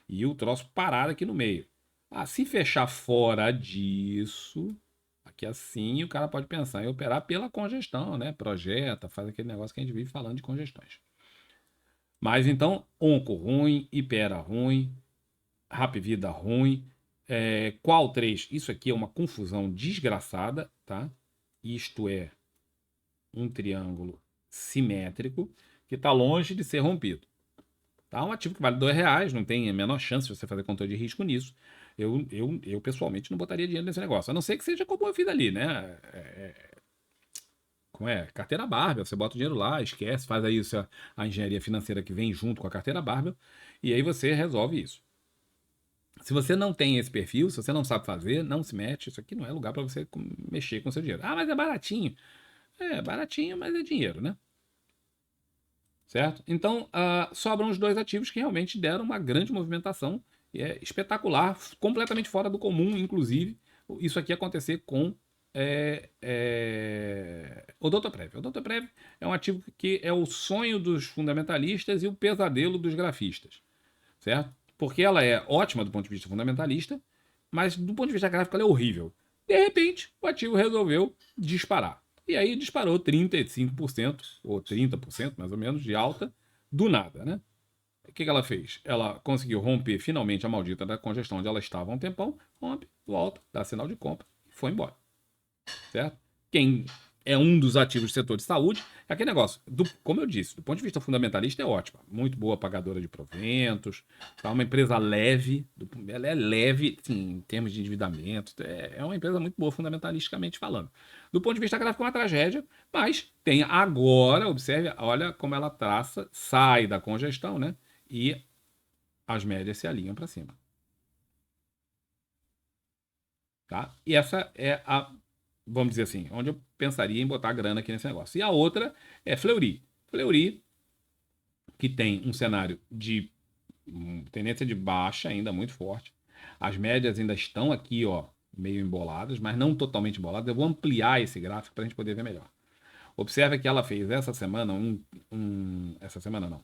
e o troço parar aqui no meio. Ah, se fechar fora disso, aqui assim, o cara pode pensar em operar pela congestão, né? Projeta, faz aquele negócio que a gente vive falando de congestões. Mas então, Onco ruim, Ipera ruim, Rap Vida ruim. Qual 3? Isso aqui é uma confusão desgraçada, tá? Isto é um triângulo simétrico que está longe de ser rompido. Tá? Um ativo que vale R$ 2, não tem a menor chance de você fazer controle de risco nisso. Eu pessoalmente não botaria dinheiro nesse negócio, a não ser que seja como eu fiz ali, né? Como é? Carteira Barbel, você bota o dinheiro lá, esquece, faz aí a engenharia financeira que vem junto com a carteira Barbel, e aí você resolve isso. Se você não tem esse perfil, se você não sabe fazer, não se mete. Isso aqui não é lugar para você mexer com seu dinheiro. Ah, mas é baratinho. É baratinho, mas é dinheiro, né? Certo? Então, sobram os dois ativos que realmente deram uma grande movimentação. E é espetacular, completamente fora do comum, inclusive, isso aqui acontecer com o Odontoprev. O Odontoprev é um ativo que é o sonho dos fundamentalistas e o pesadelo dos grafistas, certo? Porque ela é ótima do ponto de vista fundamentalista, mas do ponto de vista gráfico ela é horrível. De repente, o ativo resolveu disparar. E aí disparou 35% ou 30% mais ou menos de alta do nada, né? O que ela fez? Ela conseguiu romper finalmente a maldita da congestão onde ela estava há um tempão, rompe, volta, dá sinal de compra e foi embora, certo? Quem é um dos ativos do setor de saúde é aquele negócio, como eu disse, do ponto de vista fundamentalista é ótima, muito boa pagadora de proventos, tá? Uma empresa leve, ela é leve sim, em termos de endividamento, é uma empresa muito boa fundamentalisticamente falando. Do ponto de vista gráfico é uma tragédia, mas tem agora, observe, olha como ela traça, sai da congestão, né? E as médias se alinham para cima. Tá? E essa é vamos dizer assim, onde eu pensaria em botar grana aqui nesse negócio. E a outra é Fleury. Fleury, que tem um cenário de tendência de baixa ainda muito forte. As médias ainda estão aqui, ó, meio emboladas, mas não totalmente emboladas. Eu vou ampliar esse gráfico para a gente poder ver melhor. Observe que ela fez essa semana essa semana não.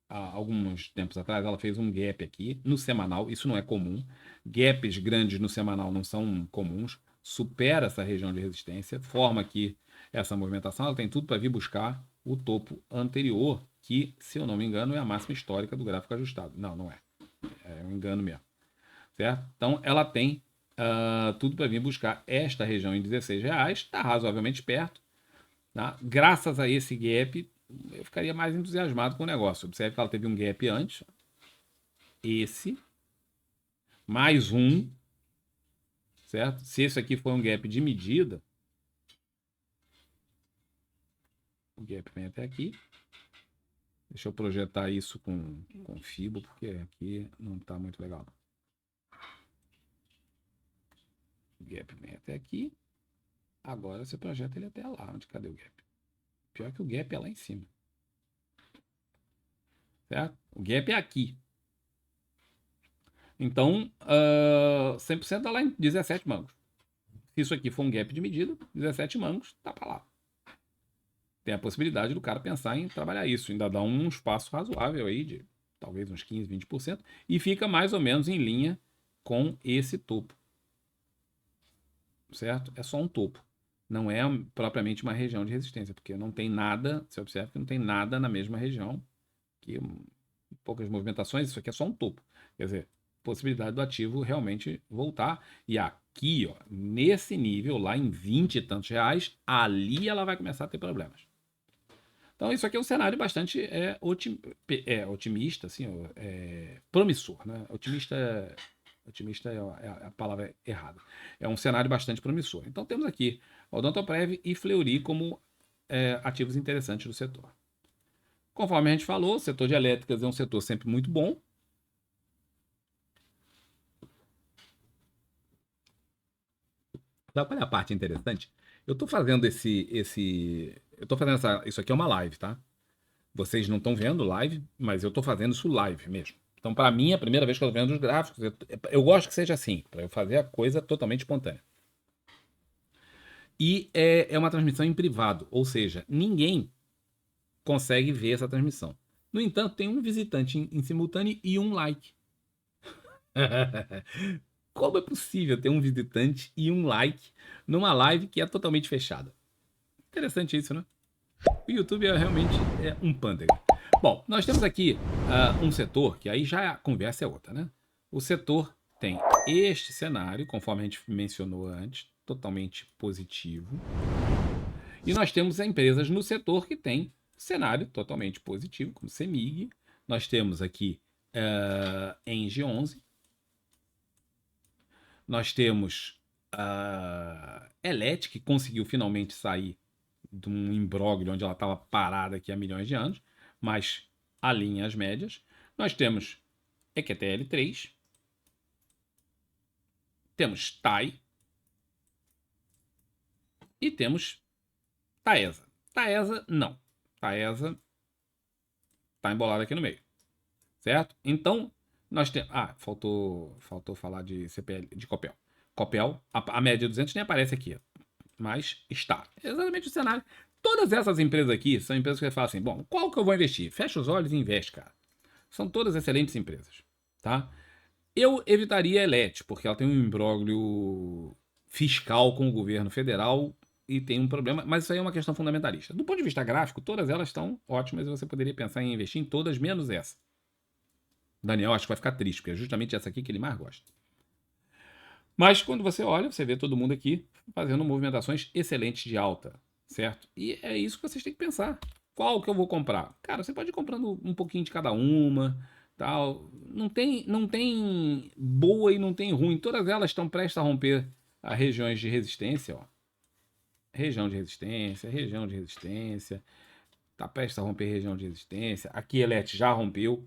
Há alguns tempos atrás, ela fez um gap aqui no semanal. Isso não é comum. Gaps grandes no semanal não são comuns. Supera essa região de resistência, forma aqui essa movimentação. Ela tem tudo para vir buscar o topo anterior, que, se eu não me engano, é a máxima histórica do gráfico ajustado. Não, não é. É um engano mesmo. Certo? Então, ela tem tudo para vir buscar esta região em R$ 16. Está razoavelmente perto. Tá? Graças a esse gap, eu ficaria mais entusiasmado com o negócio. Observe que ela teve um gap antes, esse, mais um, certo? Se esse aqui foi um gap de medida, o gap vem até aqui. Deixa eu projetar isso com FIBO, porque aqui não está muito legal. O gap vem até aqui. Agora você projeta ele até lá. Cadê o gap? Pior que o gap é lá em cima. Certo? O gap é aqui. Então, 100% dá lá em 17 mangos. Se isso aqui for um gap de medida, 17 mangos, tá para lá. Tem a possibilidade do cara pensar em trabalhar isso. Ainda dá um espaço razoável aí de talvez uns 15, 20%. E fica mais ou menos em linha com esse topo. Certo? É só um topo. Não é propriamente uma região de resistência, porque não tem nada, você observa que não tem nada na mesma região, que poucas movimentações, isso aqui é só um topo. Quer dizer, possibilidade do ativo realmente voltar. E aqui, ó, nesse nível, lá em 20 e tantos reais, ali ela vai começar a ter problemas. Então, isso aqui é um cenário bastante otimista, assim, promissor. Né? Otimista é a palavra errada. É um cenário bastante promissor. Então, temos aqui Odontoprev e Fleury como ativos interessantes do setor. Conforme a gente falou, o setor de elétricas é um setor sempre muito bom. Sabe qual é a parte interessante? Eu estou fazendo isso aqui é uma live, tá? Vocês não estão vendo live, mas eu estou fazendo isso live mesmo. Então, para mim, é a primeira vez que eu estou vendo os gráficos. Eu gosto que seja assim, para eu fazer a coisa totalmente espontânea. E é uma transmissão em privado, ou seja, ninguém consegue ver essa transmissão. No entanto, tem um visitante em simultâneo e um like. Como é possível ter um visitante e um like numa live que é totalmente fechada? Interessante isso, né? O YouTube realmente é um pântego. Bom, nós temos aqui um setor, que aí já a conversa é outra, né? O setor tem este cenário, conforme a gente mencionou antes, totalmente positivo. E nós temos empresas no setor que tem cenário totalmente positivo, como Semig. Nós temos aqui Engie 11. Nós temos a Elet, que conseguiu finalmente sair de um imbróglio onde ela estava parada aqui há milhões de anos, mas alinha as médias. Nós temos EQTL3, temos TAI e temos Taesa. Taesa, não. Taesa está embolada aqui no meio, certo? Então, nós temos... faltou falar de CPL, de Copel. Copel, a média de 200 nem aparece aqui, mas está. É exatamente o cenário. Todas essas empresas aqui são empresas que você fala assim, bom, qual que eu vou investir? Fecha os olhos e investe, cara. São todas excelentes empresas, tá? Eu evitaria a Elet, porque ela tem um imbróglio fiscal com o governo federal e tem um problema, mas isso aí é uma questão fundamentalista. Do ponto de vista gráfico, todas elas estão ótimas e você poderia pensar em investir em todas, menos essa. Daniel acho que vai ficar triste, porque é justamente essa aqui que ele mais gosta. Mas quando você olha, você vê todo mundo aqui fazendo movimentações excelentes de alta, certo? E é isso que vocês têm que pensar. Qual que eu vou comprar? Cara, você pode ir comprando um pouquinho de cada uma, tal. Não tem boa e não tem ruim. Todas elas estão prestes a romper as regiões de resistência, ó. Região de resistência. Tá prestes a romper região de resistência. Aqui Elet já rompeu.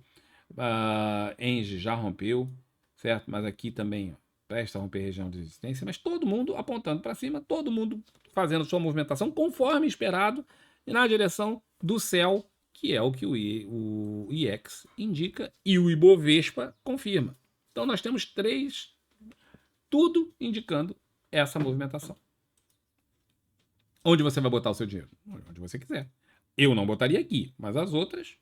Engie já rompeu, certo? Mas aqui também, ó, presta a romper região de resistência, mas todo mundo apontando para cima, todo mundo fazendo sua movimentação conforme esperado na direção do céu, que é o que o IEX indica e o Ibovespa confirma. Então nós temos tudo indicando essa movimentação. Onde você vai botar o seu dinheiro? Onde você quiser. Eu não botaria aqui, mas as outras.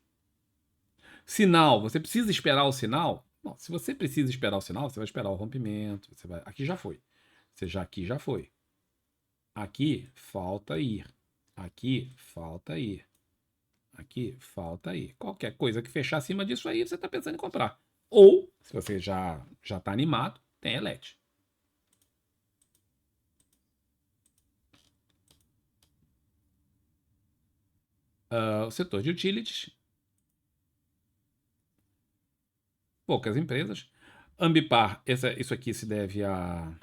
Sinal, você precisa esperar o sinal? Bom, se você precisa esperar o sinal, você vai esperar o rompimento. Aqui já foi. Aqui já foi. Aqui falta ir. Aqui falta ir. Aqui falta ir. Qualquer coisa que fechar acima disso aí, você está pensando em comprar. Ou, se você já está animado, tem Elet. O setor de utilities. Poucas empresas. Ambipar, isso aqui se deve a...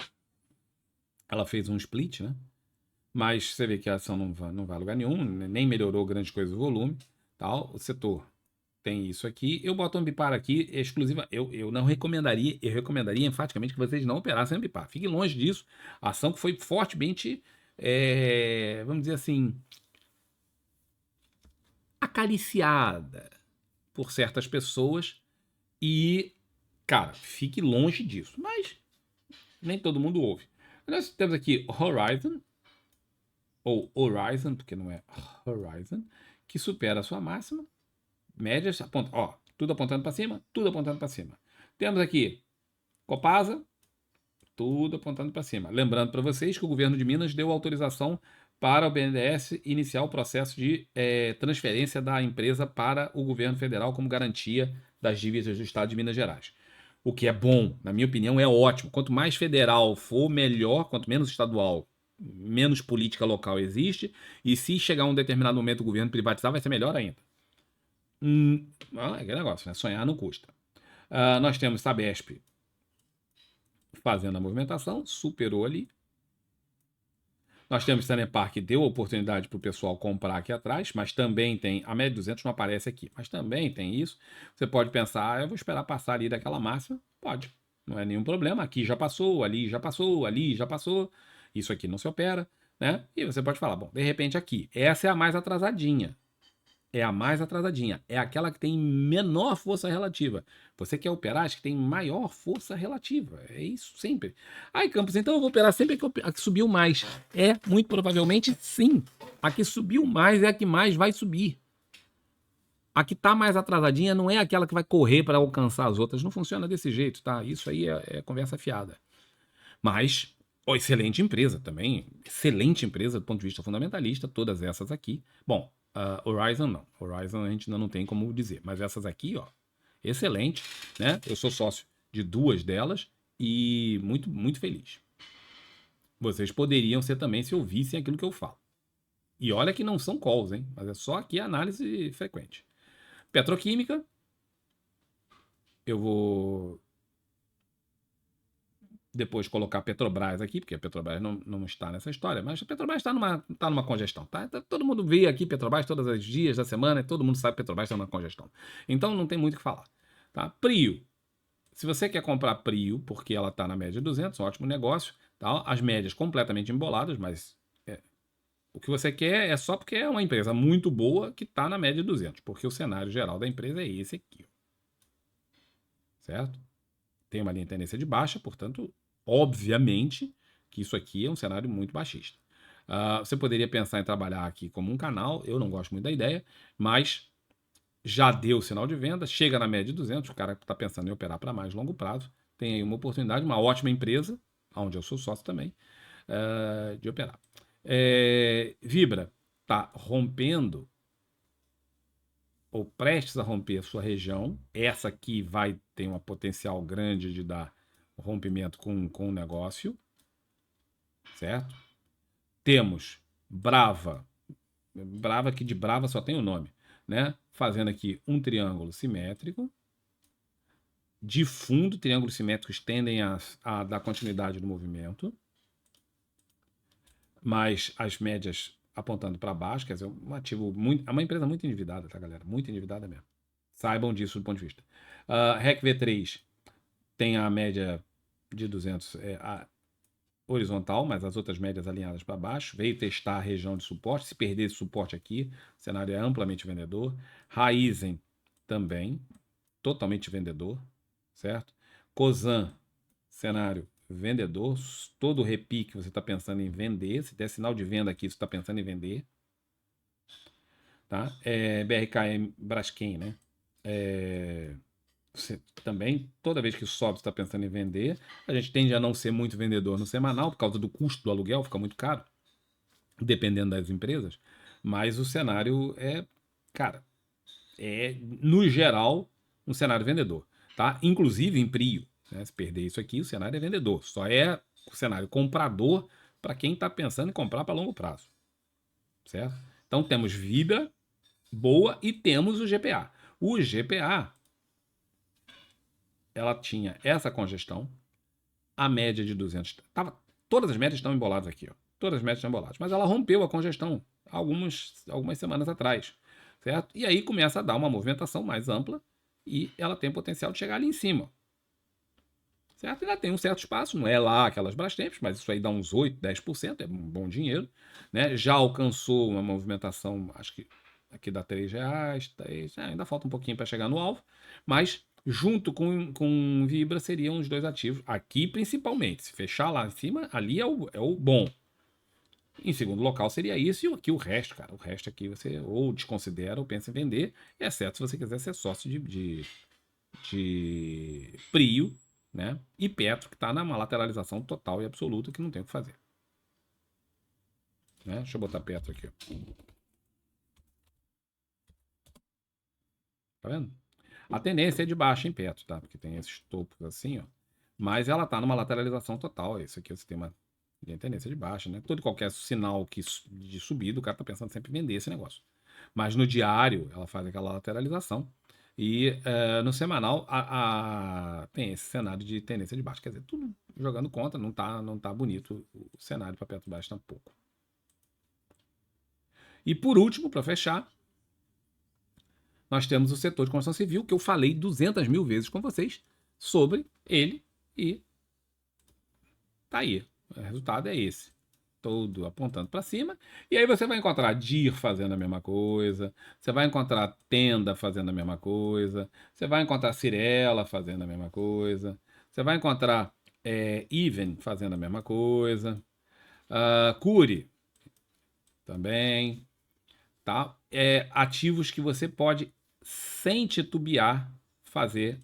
Ela fez um split, né? Mas você vê que a ação não vai a lugar nenhum, nem melhorou grande coisa o volume. Tal. O setor tem isso aqui. Eu boto Ambipar aqui exclusiva. Eu não recomendaria, eu recomendaria enfaticamente que vocês não operassem Ambipar. Fiquem longe disso. A ação que foi fortemente, vamos dizer assim, acariciada por certas pessoas e, cara, fique longe disso. Mas nem todo mundo ouve. Nós temos aqui Horizon, ou Horizon, porque não é Horizon, que supera a sua máxima. Médias, ó, tudo apontando para cima, tudo apontando para cima. Temos aqui Copasa, tudo apontando para cima. Lembrando para vocês que o governo de Minas deu autorização para o BNDES iniciar o processo de transferência da empresa para o governo federal como garantia das dívidas do estado de Minas Gerais. O que é bom, na minha opinião, é ótimo. Quanto mais federal for, melhor. Quanto menos estadual, menos política local existe. E se chegar um determinado momento o governo privatizar, vai ser melhor ainda. É aquele negócio, né? Sonhar não custa. Nós temos Sabesp fazendo a movimentação, superou ali. Nós temos Sanepar, que deu a oportunidade para o pessoal comprar aqui atrás, mas também tem, a média 200 não aparece aqui, mas também tem isso. Você pode pensar, eu vou esperar passar ali daquela máxima. Pode, não é nenhum problema. Aqui já passou, ali já passou, ali já passou. Isso aqui não se opera, né? E você pode falar, bom, de repente aqui, essa é a mais atrasadinha. É a mais atrasadinha. É aquela que tem menor força relativa. Você quer operar as que tem maior força relativa. É isso sempre. Ai, Campos, então eu vou operar sempre a que subiu mais. É, muito provavelmente, sim. A que subiu mais é a que mais vai subir. A que está mais atrasadinha não é aquela que vai correr para alcançar as outras. Não funciona desse jeito, tá? Isso aí é conversa fiada. Mas, excelente empresa também. Excelente empresa do ponto de vista fundamentalista. Todas essas aqui. Bom, Horizon não. Horizon a gente ainda não tem como dizer. Mas essas aqui, ó, excelente, né? Eu sou sócio de duas delas e muito, muito feliz. Vocês poderiam ser também se ouvissem aquilo que eu falo. E olha que não são calls, hein? Mas é só aqui a análise frequente. Petroquímica. Eu vou depois colocar Petrobras aqui, porque a Petrobras não está nessa história, mas a Petrobras está numa congestão, tá? Todo mundo vê aqui Petrobras todos os dias da semana e todo mundo sabe que Petrobras está numa congestão. Então não tem muito o que falar, tá? Prio. Se você quer comprar Prio, porque ela está na média de 200, ótimo negócio, tá? As médias completamente emboladas, mas o que você quer é só porque é uma empresa muito boa que está na média de 200, porque o cenário geral da empresa é esse aqui, certo? Tem uma linha de tendência de baixa, portanto, obviamente que isso aqui é um cenário muito baixista. Você poderia pensar em trabalhar aqui como um canal, eu não gosto muito da ideia, mas já deu o sinal de venda, chega na média de 200, o cara está pensando em operar para mais longo prazo, tem aí uma oportunidade, uma ótima empresa, onde eu sou sócio também, de operar. Vibra está rompendo ou prestes a romper a sua região. Essa aqui vai ter uma potencial grande de dar rompimento com o negócio, certo? Temos Brava, que de Brava só tem o nome, né? Fazendo aqui um triângulo simétrico. De fundo, triângulos simétricos tendem a dar continuidade no movimento, mas as médias apontando para baixo, quer dizer, um ativo muito, é uma empresa muito endividada, tá, galera? Muito endividada mesmo. Saibam disso do ponto de vista. REC V3 tem a média de 200 horizontal, mas as outras médias alinhadas para baixo. Veio testar a região de suporte. Se perder esse suporte aqui, o cenário é amplamente vendedor. Raizen também, totalmente vendedor, certo? Cosan, cenário vendedor. Todo repique você está pensando em vender. Se der sinal de venda aqui, você está pensando em vender. Tá? BRKM Braskem, né? Você também, toda vez que sobe, está pensando em vender. A gente tende a não ser muito vendedor no semanal, por causa do custo do aluguel, fica muito caro, dependendo das empresas. Mas o cenário cara, no geral, um cenário vendedor. Tá? Inclusive em Prio. Né? Se perder isso aqui, o cenário é vendedor. Só é o cenário comprador para quem está pensando em comprar para longo prazo. Certo? Então temos Vibra boa e temos o GPA. O GPA, ela tinha essa congestão, a média de 200, todas as médias estão emboladas aqui, ó. Todas as médias estão emboladas, mas ela rompeu a congestão algumas semanas atrás, certo? E aí começa a dar uma movimentação mais ampla e ela tem potencial de chegar ali em cima, certo? Ainda tem um certo espaço, não é lá aquelas Brastemp, mas isso aí dá uns 8, 10%, é um bom dinheiro, né? Já alcançou uma movimentação, acho que aqui dá R$3, 3, ainda falta um pouquinho para chegar no alvo, mas junto com Vibra seriam os dois ativos, aqui principalmente, se fechar lá em cima, ali é o bom. Em segundo local seria isso, e aqui o resto, cara, o resto aqui você ou desconsidera ou pensa em vender, exceto se você quiser ser sócio de Prio, né? E Petro, que está numa lateralização total e absoluta, que não tem o que fazer. Né? Deixa eu botar Petro aqui. Tá vendo? A tendência é de baixa em Petro, tá? Porque tem esses topos assim, ó. Mas ela tá numa lateralização total. Isso aqui você tem uma tendência de baixa, né? Todo e qualquer sinal de subida, o cara tá pensando sempre em vender esse negócio. Mas no diário, ela faz aquela lateralização. E no semanal, tem esse cenário de tendência de baixa. Quer dizer, tudo jogando contra, não tá bonito o cenário para Petrobras tampouco. E por último, para fechar, nós temos o setor de construção civil, que eu falei 200 mil vezes com vocês sobre ele, e tá aí. O resultado é esse. Todo apontando para cima. E aí você vai encontrar DIR fazendo a mesma coisa, você vai encontrar Tenda fazendo a mesma coisa, você vai encontrar Cirela fazendo a mesma coisa, você vai encontrar Even fazendo a mesma coisa, Cury também, tá? Ativos que você pode, sem titubear, fazer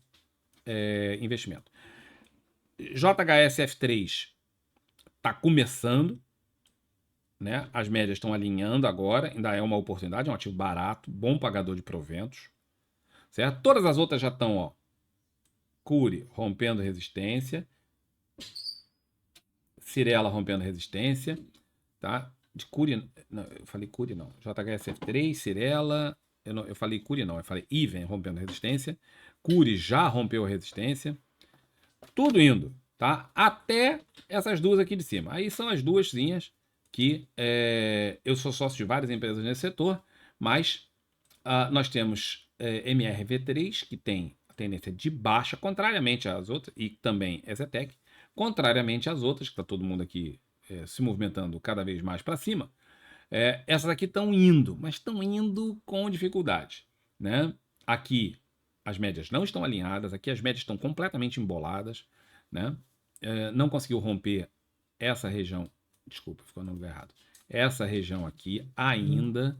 investimento. JHSF3 está começando, né? As médias estão alinhando agora, ainda é uma oportunidade, é um ativo barato, bom pagador de proventos, certo? Todas as outras já estão, ó, Cury rompendo resistência, Cirela rompendo resistência, tá? De Cury, não, eu falei Cury não, JHSF3, Cirela, eu falei Cury não, eu falei Even rompendo resistência, Cury já rompeu a resistência, tudo indo, tá? Até essas duas aqui de cima. Aí são as duasinhas que eu sou sócio de várias empresas nesse setor, mas nós temos MRV3, que tem a tendência de baixa, contrariamente às outras, e também Exetec, contrariamente às outras, que está todo mundo aqui se movimentando cada vez mais para cima. Essas aqui estão indo, mas estão indo com dificuldade, né? Aqui as médias não estão alinhadas, aqui as médias estão completamente emboladas, né? Não conseguiu romper essa região, desculpa, ficou no lugar errado. Essa região aqui ainda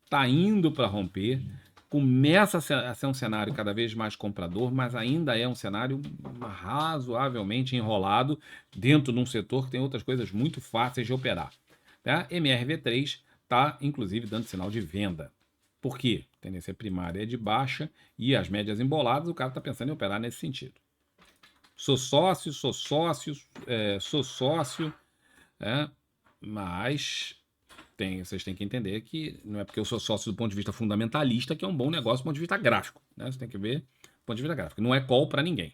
está indo para romper, começa a ser um cenário cada vez mais comprador, mas ainda é um cenário razoavelmente enrolado dentro de um setor que tem outras coisas muito fáceis de operar. Tá? MRV3 está, inclusive, dando sinal de venda. Por quê? A tendência primária é de baixa e as médias emboladas, o cara está pensando em operar nesse sentido. Sou sócio, mas vocês têm que entender que não é porque eu sou sócio do ponto de vista fundamentalista que é um bom negócio do ponto de vista gráfico. Né? Você tem que ver do ponto de vista gráfico. Não é call para ninguém.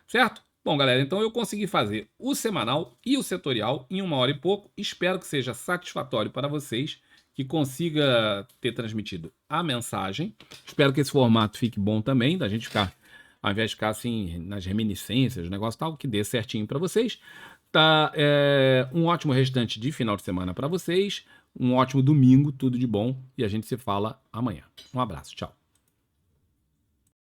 Certo? Bom, galera, então eu consegui fazer o semanal e o setorial em 1 hora e pouco. Espero que seja satisfatório para vocês, que consiga ter transmitido a mensagem. Espero que esse formato fique bom também, da gente ficar, ao invés de ficar assim nas reminiscências, o negócio tal, que dê certinho para vocês. Tá, um ótimo restante de final de semana para vocês. Um ótimo domingo, tudo de bom. E a gente se fala amanhã. Um abraço, tchau.